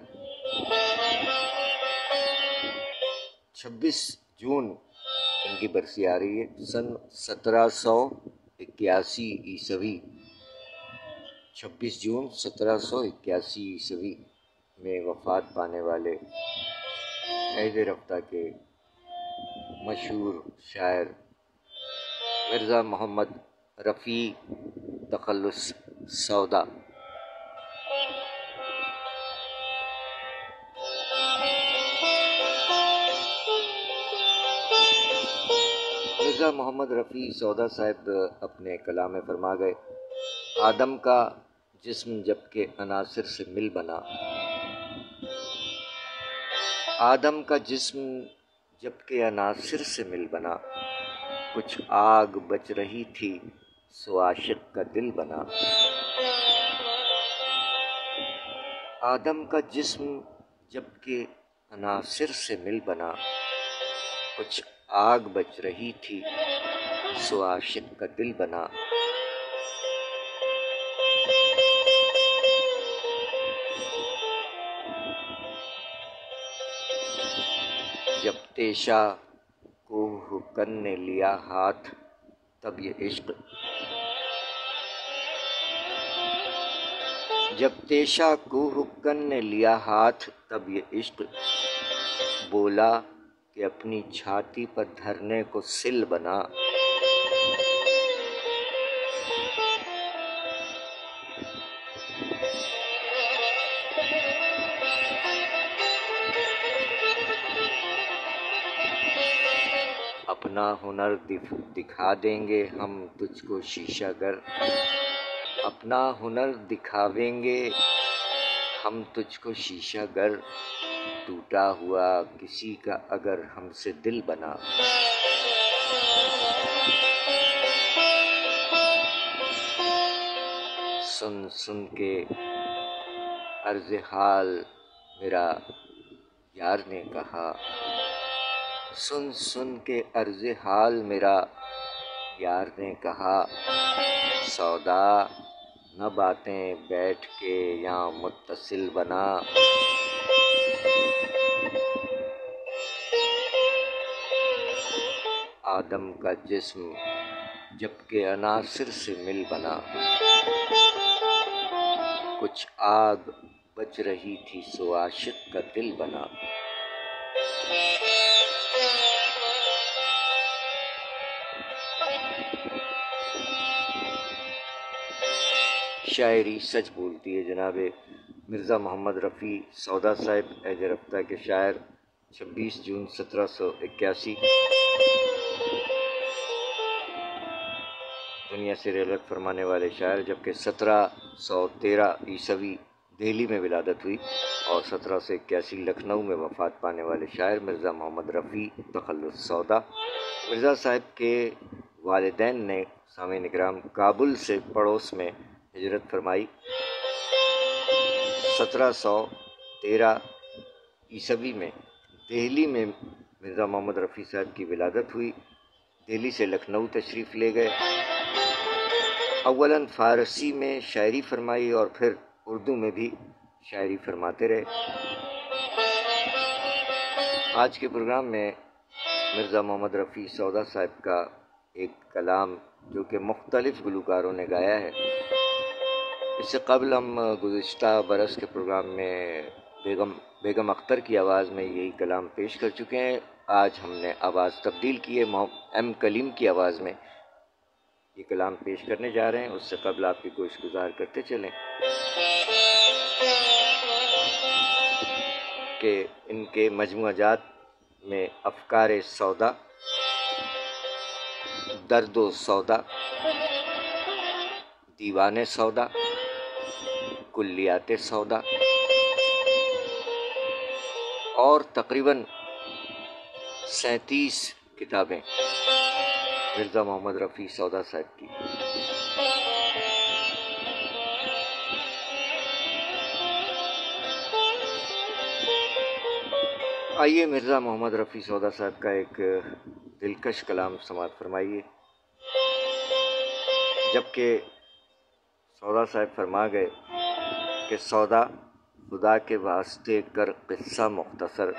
26 جون ان کی برسی آ رہی ہے، سن 1781 عیسوی، 26 جون 1781 عیسوی میں وفات پانے والے عہد رفتہ کے مشہور شاعر مرزا محمد رفیع تخلص سودا۔ مرزا محمد رفیع سودا صاحب اپنے کلام میں فرما گئے، آدم کا جسم جب کہ عناصر سے مل بنا، آدم کا جسم جب کہ عناصر سے مل بنا، کچھ آگ بچ رہی تھی سو عاشق کا دل بنا، آدم کا جسم جب کہ عناصر سے مل بنا، کچھ آگ بچ رہی تھی سو عاشق کا دل بنا، جب تیشا کوہ کن نے لیا ہاتھ تب یہ عشق، جب تیشا کوہ کن نے لیا ہاتھ تب یہ عشق، بولا کہ اپنی چھاتی پر دھرنے کو سل بنا۔ اپنا ہنر دکھا دیں گے ہم تجھ کو شیشہ گر، اپنا ہنر دکھاویں گے ہم تجھ کو شیشہ گر، ٹوٹا ہوا کسی کا اگر ہم سے دل بنا۔ سن سن کے عرض حال میرا یار نے کہا، سن سن کے عرض حال میرا یار نے کہا، سودا نہ باتیں بیٹھ کے یہاں متصل بنا۔ آدم کا جسم جبکہ عناصر سے مل بنا، کچھ آگ بچ رہی تھی سو عاشق کا دل بنا۔ شاعری سچ بولتی ہے جناب مرزا محمد رفیع سودا صاحب عہد رفتہ کے شاعر، 26 جون 1781 دنیا سے رحلت فرمانے والے شاعر، جبکہ 1713 عیسوی دہلی میں ولادت ہوئی اور 1781 لکھنؤ میں وفات پانے والے شاعر مرزا محمد رفیع تخلص سودا۔ مرزا صاحب کے والدین نے سامعین اکرام کابل سے پڑوس میں ہجرت فرمائی۔ 1713 عیسوی میں دہلی میں مرزا محمد رفیع صاحب کی ولادت ہوئی، دہلی سے لکھنؤ تشریف لے گئے۔ اولاً فارسی میں شاعری فرمائی اور پھر اردو میں بھی شاعری فرماتے رہے۔ آج کے پروگرام میں مرزا محمد رفیع سودا صاحب کا ایک کلام جو کہ مختلف گلوکاروں نے گایا ہے۔ اس سے قبل ہم گزشتہ برس کے پروگرام میں بیگم اختر کی آواز میں یہی کلام پیش کر چکے ہیں۔ آج ہم نے آواز تبدیل کی ہے، ایم کلیم کی آواز میں یہ کلام پیش کرنے جا رہے ہیں۔ اس سے قبل آپ کی کوشش گزار کرتے چلیں کہ ان کے مجموعہ جات میں افکار سودا، درد و سودا، دیوان سودا، کلیات سودا اور تقریباً 37 کتابیں مرزا محمد رفیع سودا صاحب کی۔ آئیے مرزا محمد رفیع سودا صاحب کا ایک دلکش کلام سماعت فرمائیے۔ جبکہ سودا صاحب فرما گئے کہ سودا خدا کے واسطے کر قصہ مختصر،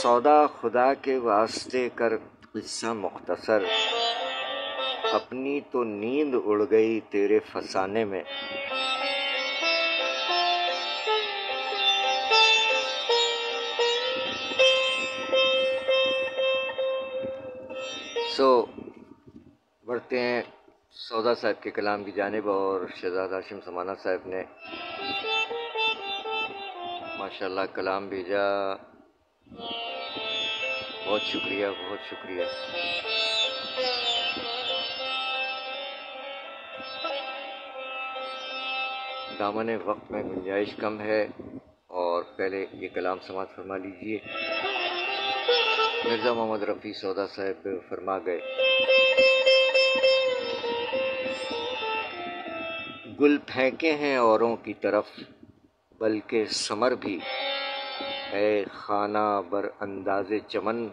سودا خدا کے واسطے کر قصہ مختصر، اپنی تو نیند اڑ گئی تیرے فسانے میں۔ بڑھتے ہیں سودا صاحب کے کلام کی جانب، اور شہزاد ہاشم سمانہ صاحب نے ماشاءاللہ کلام بھیجا، بہت شکریہ بہت شکریہ۔ دامن وقت میں گنجائش کم ہے اور پہلے یہ کلام سماعت فرما لیجئے۔ مرزا محمد رفیع سودا صاحب فرما گئے، گل پھینکے ہیں اوروں کی طرف بلکہ ثمر بھی، اے خانہ بر انداز چمن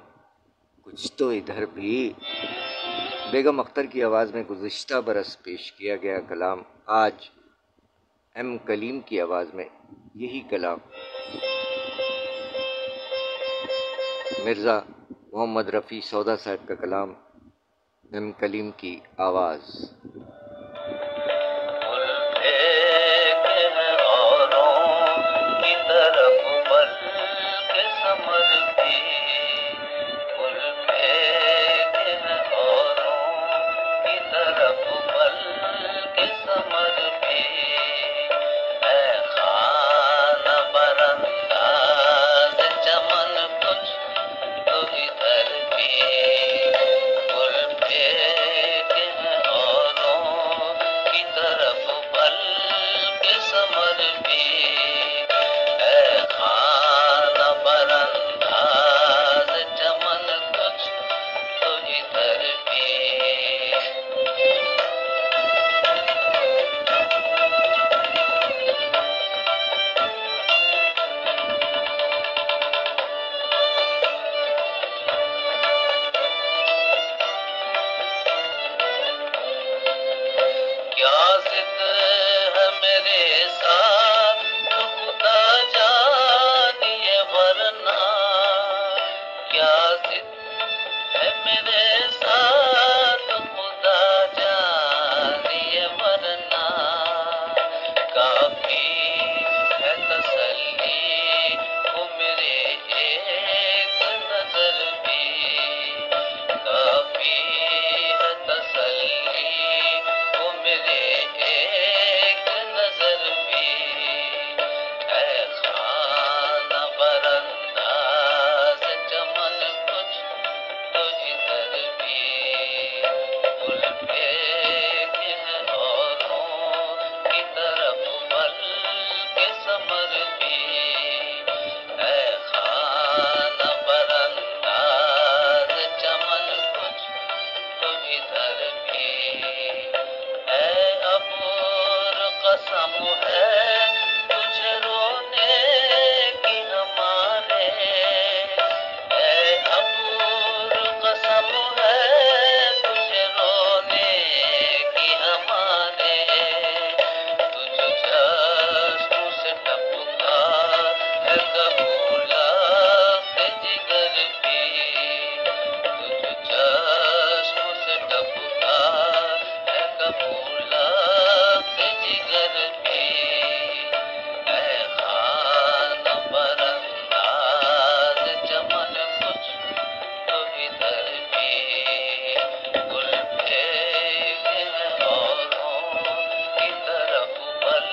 کچھ تو ادھر بھی۔ بیگم اختر کی آواز میں گزشتہ برس پیش کیا گیا کلام آج ایم کلیم کی آواز میں یہی کلام مرزا محمد رفیع سودا صاحب کا کلام ایم کلیم کی آواز۔ طرف بل کے ثمر کیا ضد ہے میرے ساتھ خدا جانیے ورنہ کافی ہے تسلی وہ میرے ایک نظر بھی کافی ہے تسلی وہ میرے ایک نظر بھی اے خانہ برانداز چمن کچھ تو ادھر بھی گل پھینکے ہیں اوروں کی طرف بل کے ثمر بھی اے خانہ برانداز چمن کچھ تو ادھر بھی اے عبور قسم ہے تجھے رونے کی ہمارے اے عبور قسم ہے تجھے رونے کی ہمارے تجھ چشموں سے ٹپکا ہے کبولا جگر بھی تجھ چشموں سے ٹپکا ہے کبولا جگر بھی اے خانہ برانداز چمن کچھ تو ادھر بھی گل پھینکے ہیں اوروں کی طرف بل کے ثمر بھی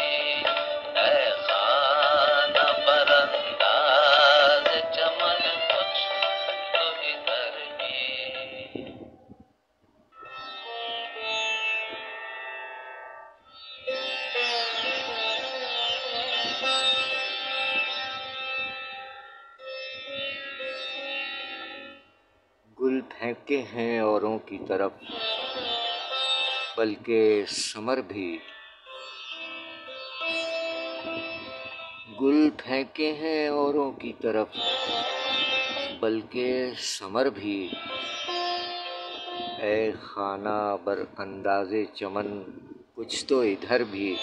اے خانہ برانداز چمن کچھ تو ادھر بھی گل پھینکے ہیں اوروں کی طرف بلکہ ثمر بھی گل پھینکے ہیں اوروں کی طرف بلکہ ثمر بھی اے خانہ بر انداز چمن کچھ تو ادھر بھی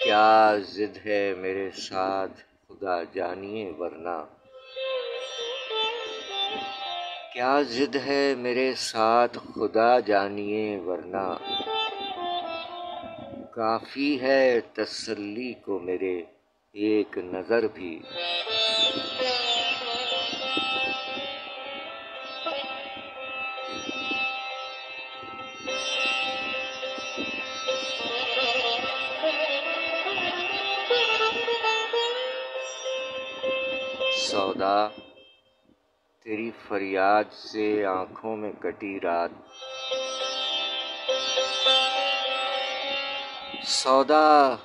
کیا ضد ہے میرے ساتھ خدا جانیے ورنہ کیا ضد ہے میرے ساتھ خدا جانیے ورنہ کافی ہے تسلی کو میرے ایک نظر بھی سودا تیری فریاد سے آنکھوں میں کٹی رات سودا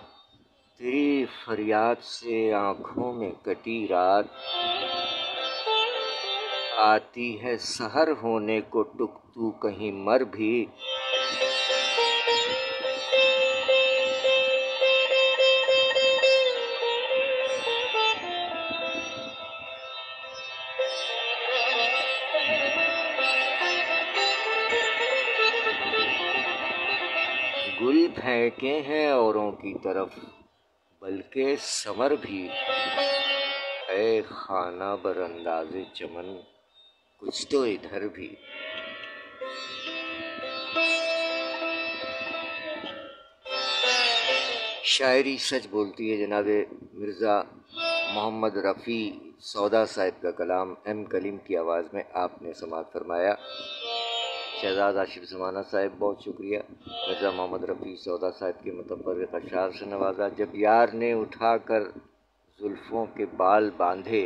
تیری فریاد سے آنکھوں میں کٹی رات آتی ہے سحر ہونے کو ٹک تو کہیں مر بھی گل پھینکے ہیں اوروں کی طرف بلکہ ثمر بھی اے خانہ بر انداز چمن کچھ تو ادھر بھی شاعری سچ بولتی ہے جناب مرزا محمد رفیع سودا صاحب کا کلام ایم کلیم کی آواز میں آپ نے سماعت فرمایا شہزاد آشف زمانہ صاحب بہت شکریہ مرزا محمد رفیع سودا صاحب کے متفرق اشعار سے نوازا جب یار نے اٹھا کر زلفوں کے بال باندھے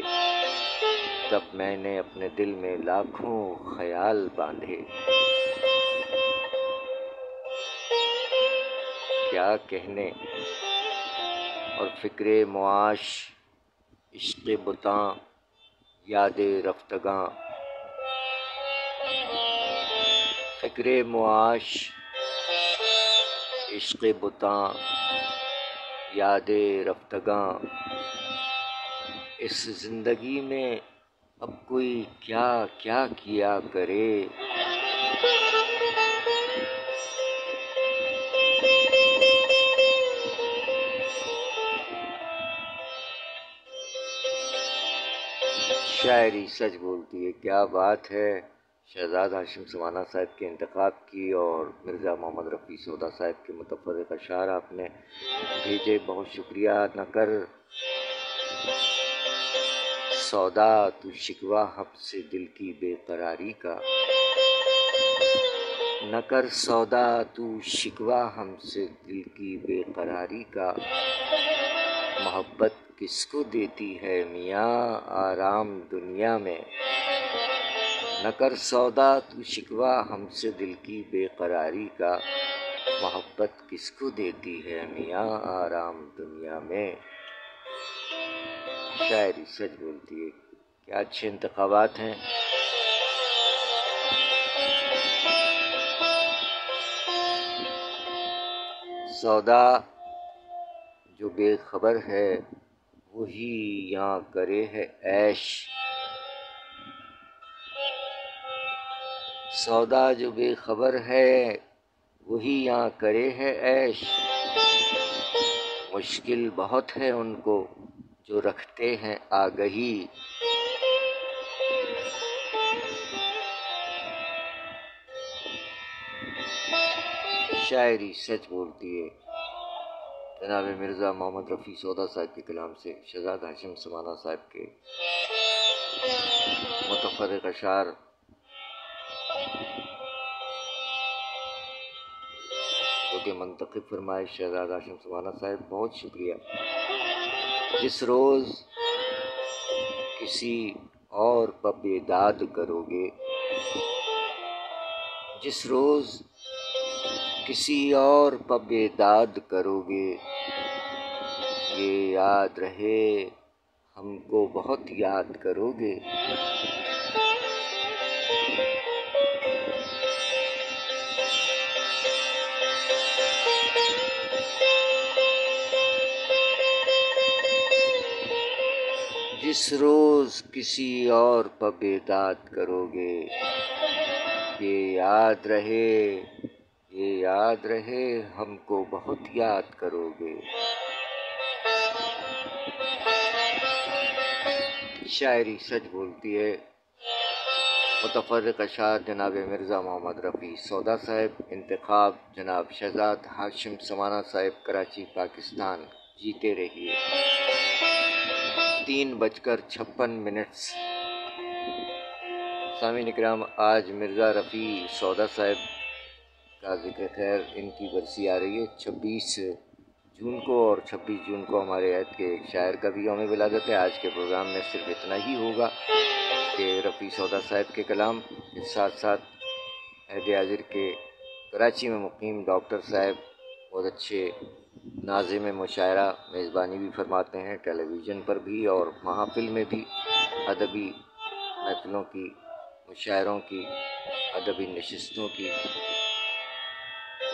تب میں نے اپنے دل میں لاکھوں خیال باندھے کیا کہنے اور فکر معاش عشق بتاں یاد رفتگاں فکر معاش عشق بتاں یاد رفتگاں اس زندگی میں اب کوئی کیا کیا کیا کرے، شاعری سچ بولتی ہے۔ کیا بات ہے شہزاد ہاشم سمانہ صاحب کے انتخاب کی اور مرزا محمد رفیع سودا صاحب کے متفرق اشعار آپ نے بھیجے، بہت شکریہ۔ نہ کر سودا تو شکوہ ہم سے دل کی بے قراری کا، نہ کر سودا تو شکوہ ہم سے دل کی بے قراری کا، محبت کس کو دیتی ہے میاں آرام دنیا میں، نہ کر سودا تو شکوہ ہم سے دل کی بے قراری کا، محبت کس کو دیتی ہے میاں آرام دنیا میں۔ شاعری سچ بولتی ہے۔ کیا اچھے انتخابات ہیں۔ سودا جو بے خبر ہے وہی یہاں کرے ہے عیش، سودا جو بے خبر ہے وہی یہاں کرے ہے عیش، مشکل بہت ہے ان کو جو رکھتے ہیں آگہی، شاعری سچ بولتی ہے۔ جناب مرزا محمد رفیع سودا صاحب کے کلام سے شہزاد ہاشم سمانہ صاحب کے متفرق اشعار جو کہ منتخب فرمائے شہزاد ہاشم سمانہ صاحب، بہت شکریہ۔ جس روز کسی اور پر بیداد کرو گے، جس روز کسی اور پر بیداد کرو گے، یہ یاد رہے ہم کو بہت یاد کرو گے، جس روز کسی اور پر بیداد کرو گے، یہ یاد رہے ہم کو بہت یاد کرو گے۔ شاعری سچ بولتی ہے۔ متفرق اشعار جناب مرزا محمد رفیع سودا صاحب، انتخاب جناب شہزاد ہاشم سمانہ صاحب، کراچی پاکستان۔ جیتے رہیے۔ 3:56۔ سامعین اکرام، آج مرزا رفیع سودا صاحب کا ذکر خیر، ان کی برسی آ رہی ہے 26 جون کو، اور 26 جون کو ہمارے عہد کے ایک شاعر کا بھی یوم ولادت ہے۔ آج کے پروگرام میں صرف اتنا ہی ہوگا کہ رفیع سودا صاحب کے کلام کے ساتھ ساتھ عہد حاضر کے کراچی میں مقیم ڈاکٹر صاحب بہت اچھے ناظم مشاعرہ میزبانی بھی فرماتے ہیں، ٹیلی ویژن پر بھی اور محافل میں بھی، ادبی محفلوں کی، مشاعروں کی، ادبی نشستوں کی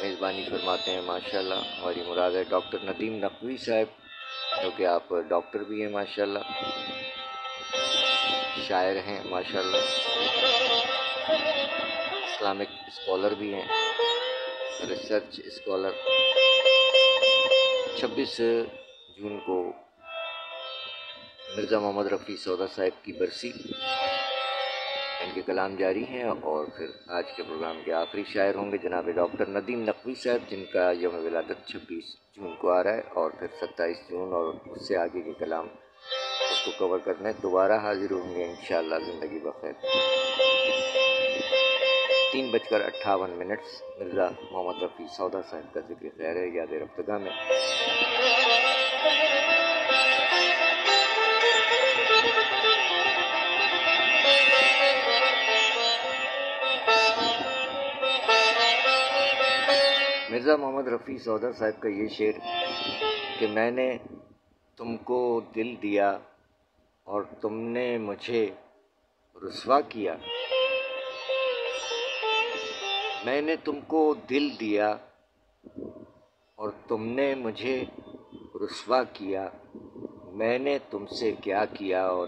میزبانی فرماتے ہیں۔ ماشاءاللہ ہماری مراد ہے ڈاکٹر ندیم نقوی صاحب، جو کہ آپ ڈاکٹر بھی ہیں ماشاءاللہ، شاعر ہیں ماشاءاللہ، اسلامک اسکالر بھی ہیں، ریسرچ اسکالر۔ 26 جون کو مرزا محمد رفیع سودا صاحب کی برسی، ان کے کلام جاری ہیں، اور پھر آج کے پروگرام کے آخری شاعر ہوں گے جناب ڈاکٹر ندیم نقوی صاحب، جن کا یوم ولادت 26 جون کو آ رہا ہے، اور پھر 27 جون اور اس سے آگے کے کلام اس کو کور کرنے دوبارہ حاضر ہوں گے انشاءاللہ، زندگی بخیر۔ 3:58۔ مرزا محمد رفیع سودا صاحب کا ذکر خیر ہے یاد رفتگاہ میں۔ مرزا محمد رفیع سودا صاحب کا یہ شعر کہ میں نے تم کو دل دیا اور تم نے مجھے رسوا کیا، میں نے تم کو دل دیا اور تم نے مجھے رسوا کیا، میں نے تم سے کیا کیا اور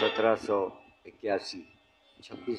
1781 26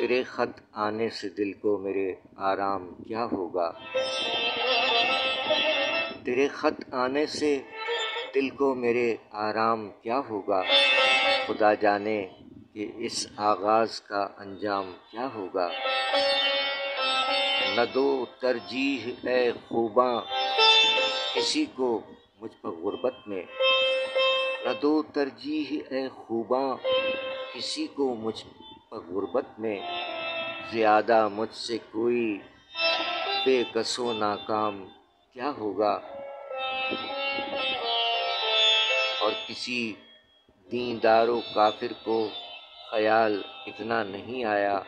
تیرے خط آنے سے دل کو میرے آرام کیا ہوگا، تیرے خط آنے سے دل کو میرے آرام کیا ہوگا، خدا جانے کہ اس آغاز کا انجام کیا ہوگا۔ نہ دو ترجیح اے خوباں کسی کو مجھ پر غربت میں، نہ دو ترجیح اے خوباں کسی کو مجھ پر غربت میں، زیادہ مجھ سے کوئی بے کس و ناکام کیا ہوگا، اور کسی دیندار و کافر کو خیال اتنا نہیں آیا،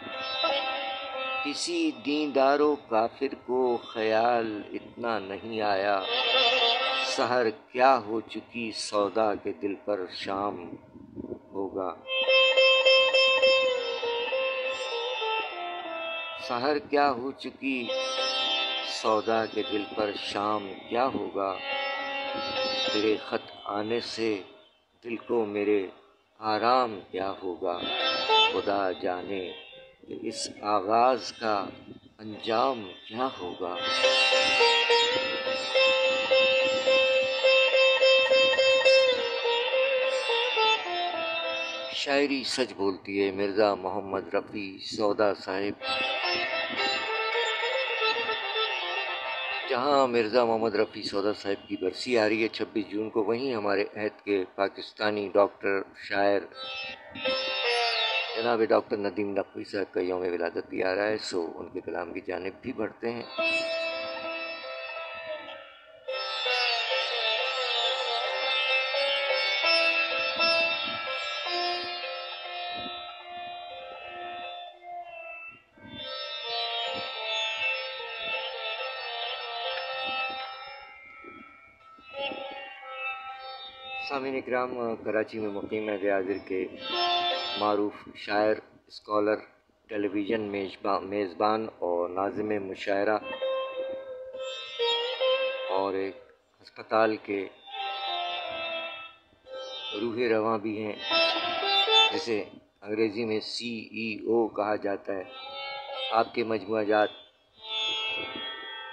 کسی دیندار و کافر کو خیال اتنا نہیں آیا، سحر کیا ہو چکی سودا کے دل پر شام ہوگا، سحر کیا ہو چکی سودا کے دل پر شام کیا ہوگا، تیرے خط آنے سے دل کو میرے آرام کیا ہوگا، خدا جانے کہ اس آغاز کا انجام کیا ہوگا۔ شاعری سچ بولتی ہے، مرزا محمد رفیع سودا صاحب۔ جہاں مرزا محمد رفیع سودا صاحب کی برسی آ رہی ہے 26 جون کو، وہیں ہمارے عہد کے پاکستانی ڈاکٹر شاعر جناب ڈاکٹر ندیم نقوی صاحب کا یوم ولادت بھی آ رہا ہے، سو ان کے کلام کی جانب بھی بڑھتے ہیں۔ سامعین اکرام، کراچی میں مقیم عہد حاضر کے معروف شاعر، اسکالر، ٹیلی ویژن میزبان اور ناظم مشاعرہ اور ایک ہسپتال کے روح رواں بھی ہیں، جسے انگریزی میں CEO کہا جاتا ہے۔ آپ کے مجموعہ جات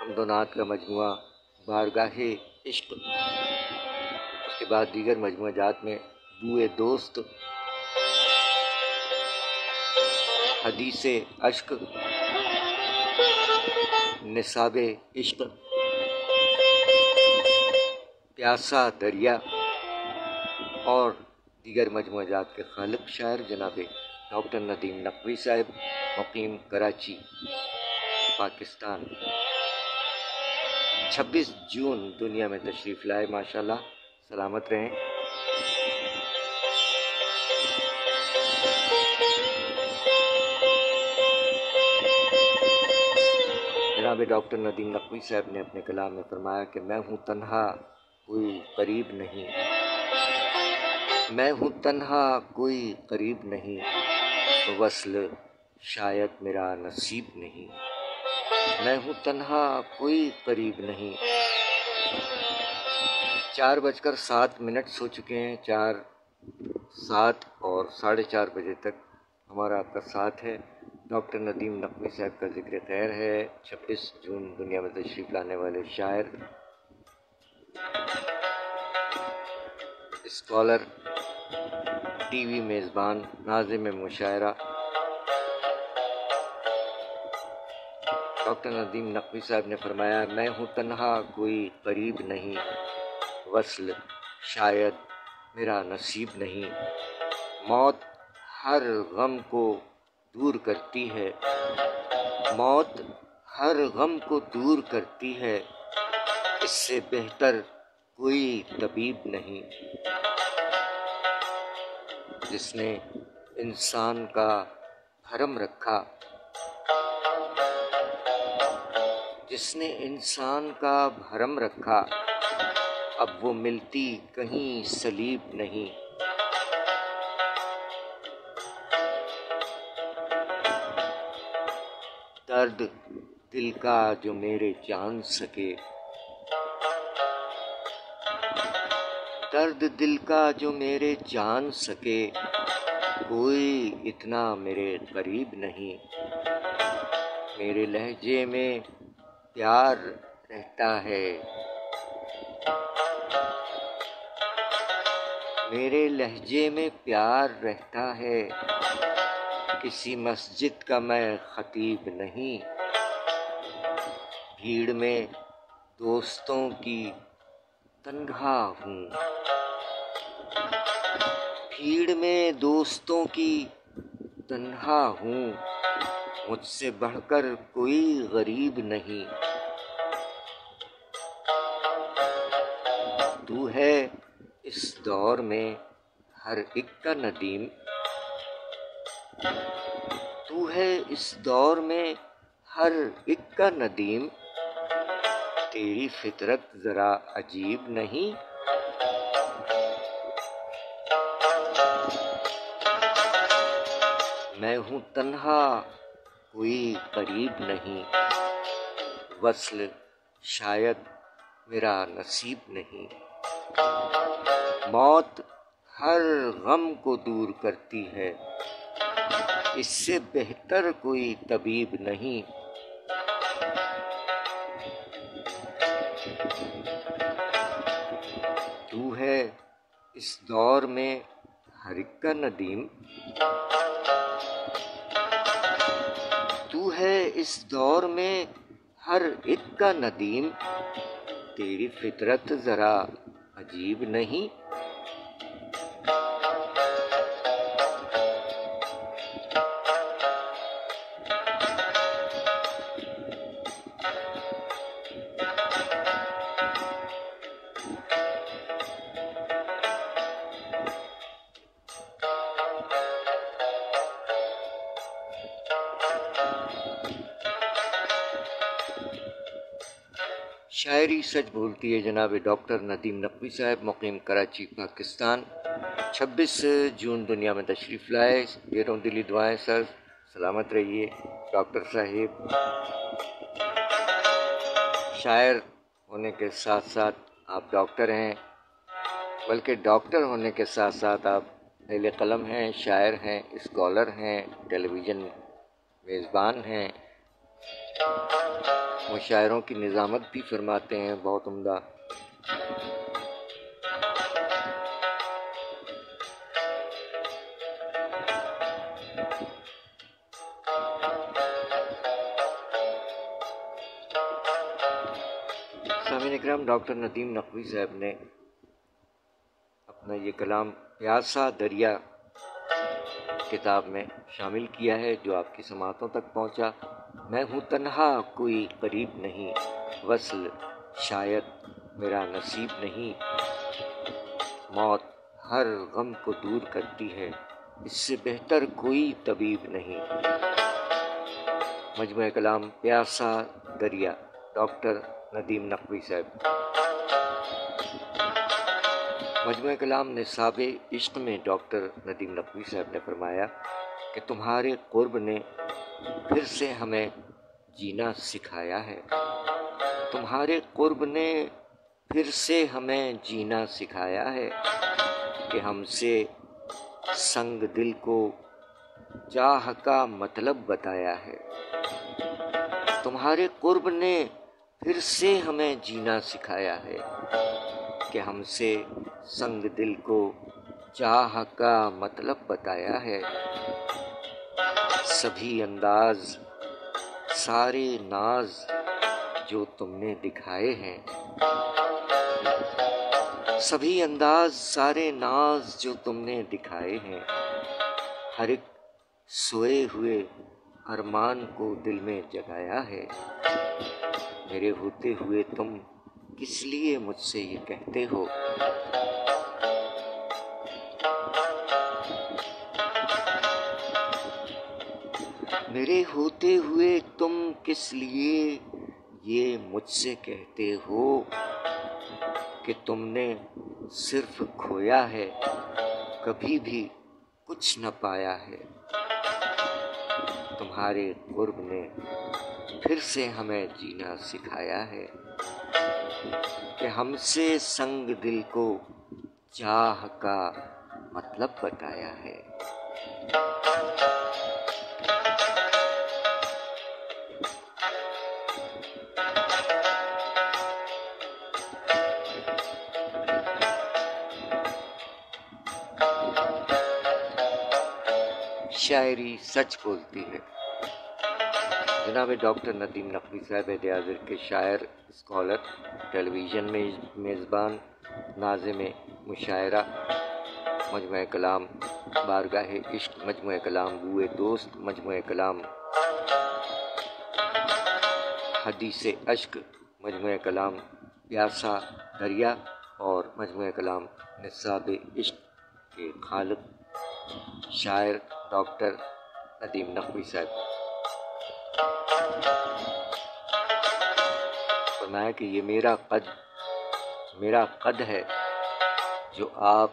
حمد و نعت کا مجموعہ بارگاہ عشق، اس کے بعد دیگر مجموعہ جات میں بوئے دوست، حدیث اشک، نصاب عشق، پیاسا دریا اور دیگر مجموعہ جات کے خالق شاعر جناب ڈاکٹر ندیم نقوی صاحب، مقیم کراچی، پاکستان، 26 جون دنیا میں تشریف لائے۔ ماشاءاللہ، سلامت رہیں۔ جناب ڈاکٹر ندیم نقوی صاحب نے اپنے کلام میں فرمایا کہ میں ہوں تنہا کوئی قریب نہیں، میں ہوں تنہا کوئی قریب نہیں، وصل شاید میرا نصیب نہیں، میں ہوں تنہا کوئی قریب نہیں۔ 4:07 ہو چکے ہیں، 4، 7 اور 4:30 بجے تک ہمارا آپ کا ساتھ ہے۔ ڈاکٹر ندیم نقوی صاحب کا ذکر خیر ہے، 26 جون دنیا میں تشریف لانے والے شاعر، اسکالر، ٹی وی میزبان، ناظم مشاعرہ ڈاکٹر ندیم نقوی صاحب نے فرمایا، میں ہوں تنہا کوئی قریب نہیں، وصل شاید میرا نصیب نہیں، موت ہر غم کو دور کرتی ہے، موت ہر غم کو دور کرتی ہے، اس سے بہتر کوئی طبیب نہیں، جس نے انسان کا بھرم رکھا، جس نے انسان کا بھرم رکھا، اب وہ ملتی کہیں سلیب نہیں، درد دل کا جو میرے جان سکے، درد دل کا جو میرے جان سکے، کوئی اتنا میرے قریب نہیں، میرے لہجے میں پیار رہتا ہے، میرے لہجے میں پیار رہتا ہے، کسی مسجد کا میں خطیب نہیں، بھیڑ میں دوستوں کی تنہا ہوں، بھیڑ میں دوستوں کی تنہا ہوں، مجھ سے بڑھ کر کوئی غریب نہیں، تو ہے اس دور میں ہر ایک کا ندیم، تو ہے اس دور میں ہر ایک کا ندیم، تیری فطرت ذرا عجیب نہیں، میں ہوں تنہا کوئی قریب نہیں، وصل شاید میرا نصیب نہیں، موت ہر غم کو دور کرتی ہے، اس سے بہتر کوئی طبیب نہیں، تو ہے اس دور میں ہر ایک کا ندیم، تو ہے اس دور میں ہر ایک کا ندیم، تیری فطرت ذرا عجیب نہیں، شاعری سچ بولتی ہے جناب ڈاکٹر ندیم نقوی صاحب، مقیم کراچی پاکستان۔ 26 جون دنیا میں تشریف لائے، ڈھیروں دلی دعائیں سر، سلامت رہیے ڈاکٹر صاحب۔ شاعر ہونے کے ساتھ ساتھ آپ ڈاکٹر ہیں، بلکہ ڈاکٹر ہونے کے ساتھ ساتھ آپ اہل قلم ہیں، شاعر ہیں، اسکالر ہیں، ٹیلی ویژن میزبان ہیں، مشاعروں کی نظامت بھی فرماتے ہیں، بہت عمدہ۔ سامعین اکرام، ڈاکٹر ندیم نقوی صاحب نے اپنا یہ کلام پیاسا دریا کتاب میں شامل کیا ہے، جو آپ کی سماعتوں تک پہنچا۔ میں ہوں تنہا کوئی قریب نہیں، وصل شاید میرا نصیب نہیں، موت ہر غم کو دور کرتی ہے، اس سے بہتر کوئی طبیب نہیں۔ مجموعہ کلام پیاسا دریا، ڈاکٹر ندیم نقوی صاحب۔ مجموعہ کلام نصاب عشق میں ڈاکٹر ندیم نقوی صاحب نے فرمایا کہ تمہارے قرب نے پھر سے ہمیں جینا سکھایا ہے، تمہارے قرب نے پھر سے ہمیں جینا سکھایا ہے، کہ ہم سے سنگ دل کو چاہ کا مطلب بتایا ہے، تمہارے قرب نے پھر سے ہمیں جینا سکھایا ہے، کہ ہم سے سنگ دل کو چاہ کا مطلب بتایا ہے، سبھی انداز سارے ناز جو تم نے دکھائے ہیں، سبھی انداز سارے ناز جو تم نے دکھائے ہیں، ہر ایک سوئے ہوئے ارمان کو دل میں جگایا ہے، میرے ہوتے ہوئے تم کس لیے مجھ سے یہ کہتے ہو، میرے ہوتے ہوئے تم کس لیے یہ مجھ سے کہتے ہو، کہ تم نے صرف کھویا ہے، کبھی بھی کچھ نہ پایا ہے، تمہارے قرب نے پھر سے ہمیں جینا سکھایا ہے، کہ ہم سے سنگ دل کو چاہ کا مطلب بتایا ہے۔ شاعری سچ بولتی ہے۔ جناب ڈاکٹر ندیم نقوی صاحب عہد حاضر کے شاعر، اسکالر، ٹیلی ویژن میں میزبان، ناظم مشاعرہ، مجموعہ کلام بارگاہ عشق، مجموعہ کلام بوئے دوست، مجموعہ کلام حدیث عشق، مجموعہ کلام پیاسا دریا اور مجموعہ کلام نصاب عشق کے خالق شاعر ڈاکٹر ندیم نقوی صاحب فرمایا کہ یہ میرا قد ہے جو آپ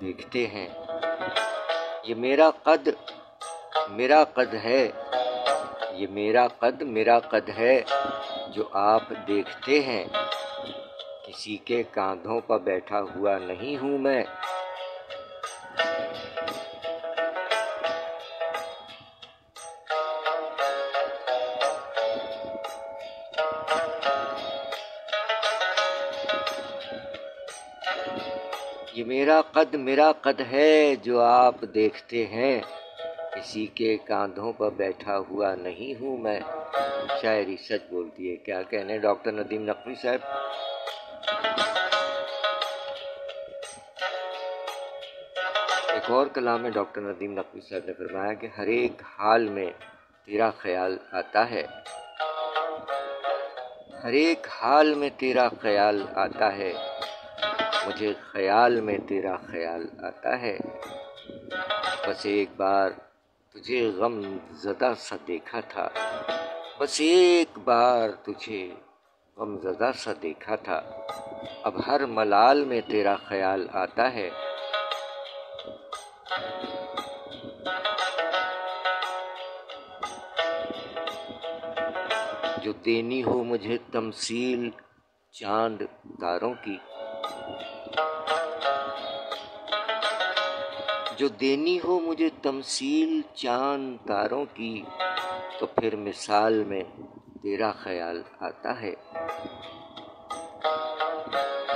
دیکھتے ہیں، یہ میرا قد ہے، یہ میرا قد ہے جو آپ دیکھتے ہیں، کسی کے کاندھوں پر بیٹھا ہوا نہیں ہوں میں، یہ میرا قد ہے جو آپ دیکھتے ہیں، کسی کے کاندھوں پر بیٹھا ہوا نہیں ہوں میں۔ شاعری سچ بولتی ہے، کیا کہنے ڈاکٹر ندیم نقوی صاحب۔ ایک اور کلام میں ڈاکٹر ندیم نقوی صاحب نے فرمایا کہ ہر ایک حال میں تیرا خیال آتا ہے، ہر ایک حال میں تیرا خیال آتا ہے، مجھے خیال میں تیرا خیال آتا ہے، بس ایک بار تجھے غم زدہ سا دیکھا تھا، بس ایک بار تجھے غم زدہ سا دیکھا تھا، اب ہر ملال میں تیرا خیال آتا ہے، جو دینی ہو مجھے تمثیل چاند تاروں کی، جو دینی ہو مجھے تمثیل چاند تاروں کی، تو پھر مثال میں تیرا خیال آتا ہے،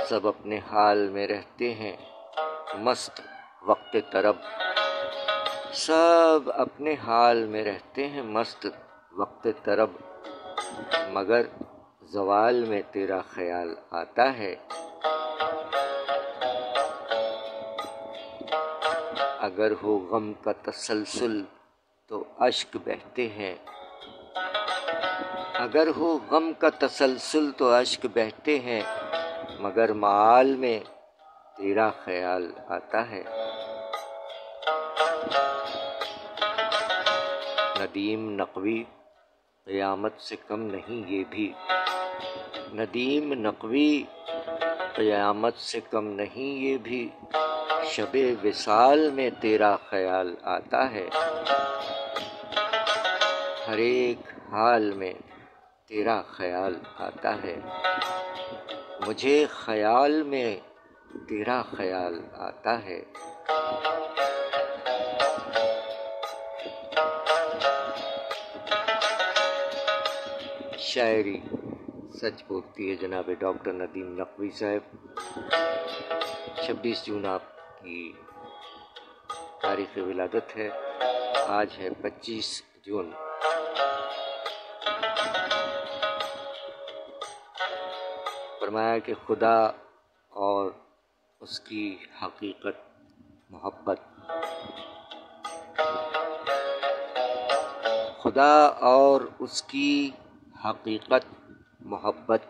سب اپنے حال میں رہتے ہیں مست وقت طرب، سب اپنے حال میں رہتے ہیں مست وقت طرب، مگر زوال میں تیرا خیال آتا ہے، اگر ہو غم کا تسلسل تو اشک بہتے ہیں، اگر ہو غم کا تسلسل تو اشک بہتے ہیں، مگر معال میں تیرا خیال آتا ہے۔ ندیم نقوی قیامت سے کم نہیں یہ بھی، ندیم نقوی قیامت سے کم نہیں یہ بھی، شب وصال میں تیرا خیال آتا ہے، ہر ایک حال میں تیرا خیال آتا ہے، مجھے خیال میں تیرا خیال آتا ہے۔ شاعری سچ بولتی ہے جناب ڈاکٹر ندیم نقوی صاحب۔ 26 جون آپ کی تاریخ ولادت ہے، آج ہے 25 جون۔ فرمایا کہ خدا اور اس کی حقیقت محبت، خدا اور اس کی حقیقت محبت،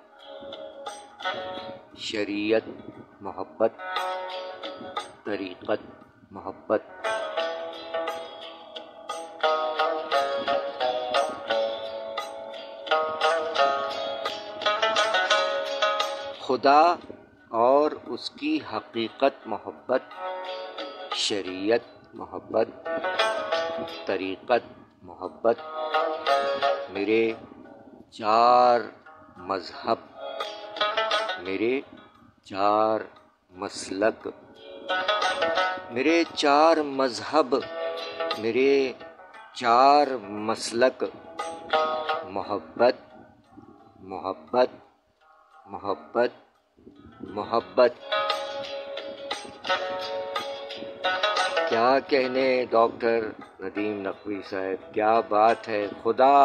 شریعت محبت، طریقت محبت، خدا اور اس کی حقیقت محبت، شریعت محبت، طریقت محبت، میرے 4 مذہب، میرے 4 مسلک، میرے 4 مذہب میرے 4 مسلک محبت محبت محبت محبت. کیا کہنے ڈاکٹر ندیم نقوی صاحب، کیا بات ہے. خدا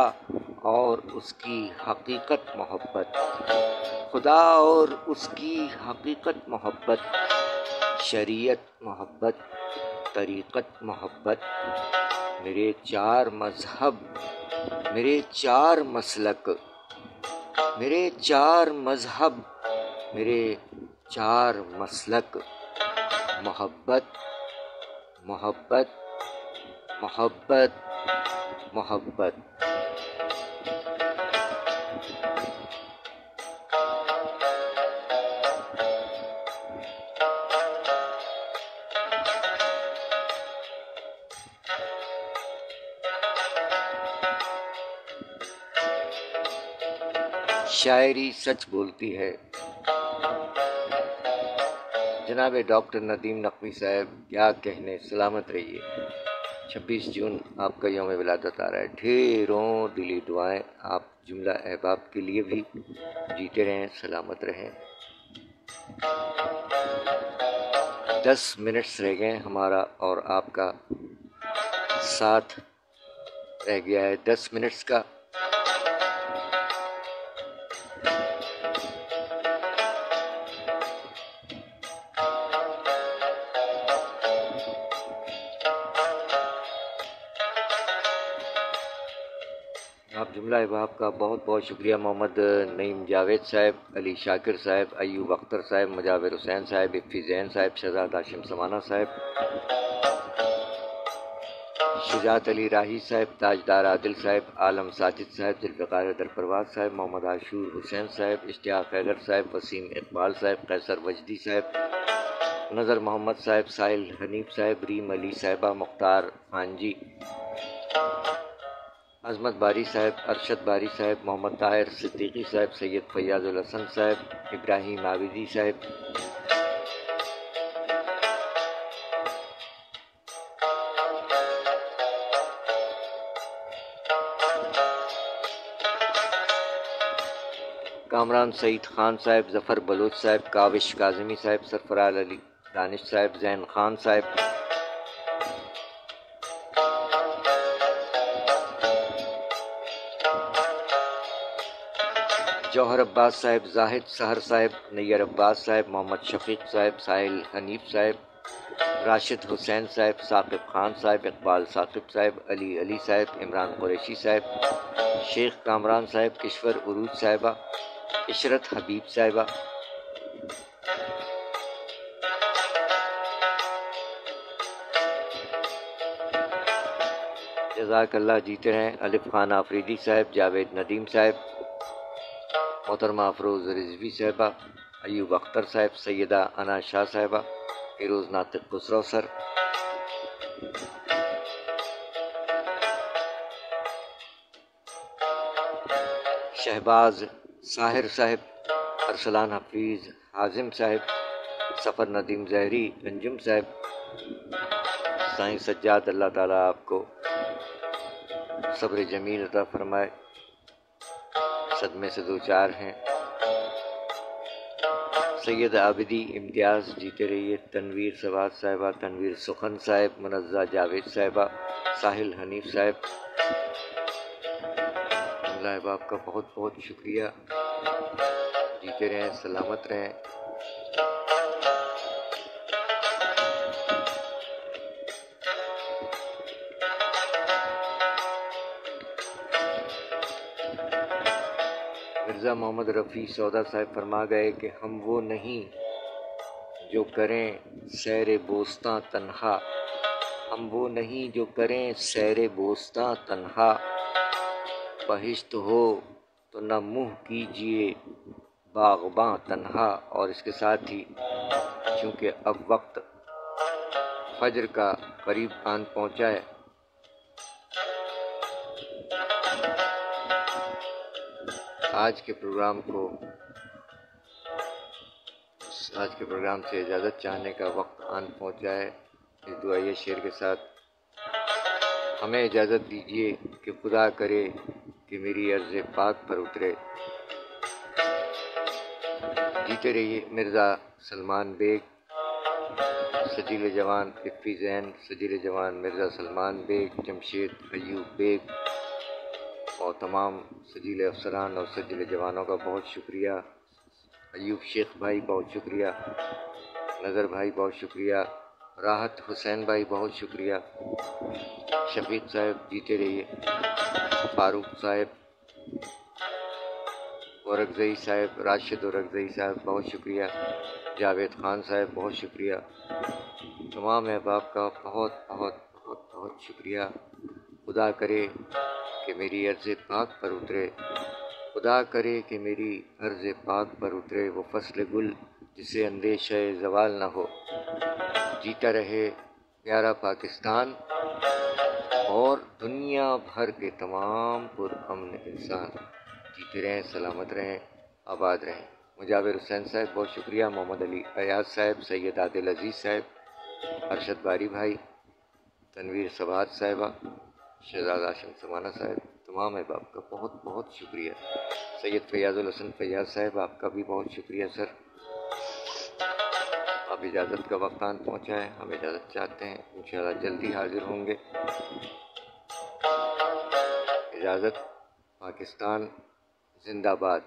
اور اس کی حقیقت محبت، خدا اور اس کی حقیقت محبت، شریعت محبت، طریقت محبت. میرے 4 مذہب، میرے 4 مسلک، میرے 4 مذہب، میرے 4 مسلک. محبت محبت محبت محبت. شاعری سچ بولتی ہے. جناب ڈاکٹر ندیم نقوی صاحب، کیا کہنے. سلامت رہیے. 26 جون آپ کا یوم ولادت آ رہا ہے. ڈھیروں دلی دعائیں آپ جملہ احباب کے لیے بھی. جیتے رہیں، سلامت رہیں. 10 منٹس رہ گئے ہمارا اور آپ کا ساتھ رہ گیا ہے 10 منٹس کا. آپ جملہ احباب کا بہت بہت شکریہ. محمد نعیم جاوید صاحب، علی شاکر صاحب، ایوب اختر صاحب، مجاور حسین صاحب، افی زین صاحب، شہزاد ہاشم سمانہ صاحب، شجاعت علی راہی صاحب، تاجدار عادل صاحب، عالم ساجد صاحب، ذوالفقار حیدر پرواز صاحب، محمد عاشور حسین صاحب، اشتیاق حیدر صاحب، وسیم اقبال صاحب، قیصر وجدی صاحب، نظر محمد صاحب، سائل حنیف صاحب، ریم علی صاحبہ، مختار خانجی، عظمت باری صاحب، ارشد باری صاحب، محمد طاہر صدیقی صاحب، سید فیاض الحسن صاحب، ابراہیم عابدی صاحب، کامران سعید خان صاحب، ظفر بلوچ صاحب، کاوش کاظمی صاحب، سرفراز علی دانش صاحب، زین خان صاحب، جوہر عباس صاحب، زاہد سحر صاحب، نیر عباس صاحب، محمد شفیق صاحب، ساحل حنیف صاحب، راشد حسین صاحب، ثاقب خان صاحب، اقبال ثاقب صاحب، علی صاحب، عمران قریشی صاحب، شیخ کامران صاحب، کشور عروج صاحبہ، عشرت حبیب صاحبہ، جزاک اللہ. جیتے رہیں. الف خان آفریدی صاحب، جاوید ندیم صاحب، محترمہ افروز رضوی صاحبہ، ایوب اختر صاحب، سیدہ انا شاہ صاحبہ، فیروز ناطق خسرو سر، شہباز ساحر صاحب، ارسلان حفیظ حازم صاحب، سفر ندیم زہری انجم صاحب، سائیں سجاد، اللہ تعالیٰ آپ کو صبر جمیل عطا فرمائے. صدمے سے 2-4 ہیں. سید عابدی امتیاز، جیتے رہیے. تنویر سواد صاحبہ، تنویر سخن صاحب، منزہ جاوید صاحبہ، ساحل حنیف صاحب، جملہ احباب کا بہت بہت شکریہ. جیتے رہیں، سلامت رہیں. مرزا محمد رفیع سودا صاحب فرما گئے کہ ہم وہ نہیں جو کریں سیر بوستاں تنہا، ہم وہ نہیں جو کریں سیر بوستاں تنہا، بہشت ہو تو نہ منہ کیجیے باغباں تنہا. اور اس کے ساتھ ہی چونکہ اب وقت فجر کا قریب آن پہنچا ہے، آج کے پروگرام سے اجازت چاہنے کا وقت آن پہنچا ہے. اس دعائیہ شعر کے ساتھ ہمیں اجازت دیجیے کہ خدا کرے کہ میری عرض پاک پر اترے. جیتے رہیے مرزا سلمان بیگ، سجیل جوان افی زین، سجیل جوان مرزا سلمان بیگ، جمشید ایوب بیگ اور تمام سجیل افسران اور سجیل جوانوں کا بہت شکریہ. ایوب شیخ بھائی بہت شکریہ، نظر بھائی بہت شکریہ، راحت حسین بھائی بہت شکریہ، شفیق صاحب جیتے رہیے، فاروق صاحب، اورکزئی صاحب، راشد اورکزئی صاحب بہت شکریہ، جاوید خان صاحب بہت شکریہ. تمام احباب کا بہت بہت بہت بہت شکریہ. خدا کرے کہ میری عرض پاک پر اترے، خدا کرے کہ میری عرض پاک پر اترے وہ فصل گل جسے اندیشہ زوال نہ ہو. جیتا رہے پیارا پاکستان اور دنیا بھر کے تمام پرامن انسان. جیتے رہیں، سلامت رہیں، آباد رہیں. مجاور حسین صاحب بہت شکریہ، محمد علی ایاز صاحب، سید عادل عزیز صاحب، ارشد باری بھائی، تنویر سبات صاحبہ، شہزاد ہاشم سمانہ صاحب، تمام احباب کا بہت بہت شکریہ. سید فیاض الحسن فیاض صاحب آپ کا بھی بہت شکریہ سر. اب اجازت کا وقت آن پہنچا ہے، ہم اجازت چاہتے ہیں، انشاءاللہ جلدی حاضر ہوں گے. اجازت. پاکستان زندہ باد.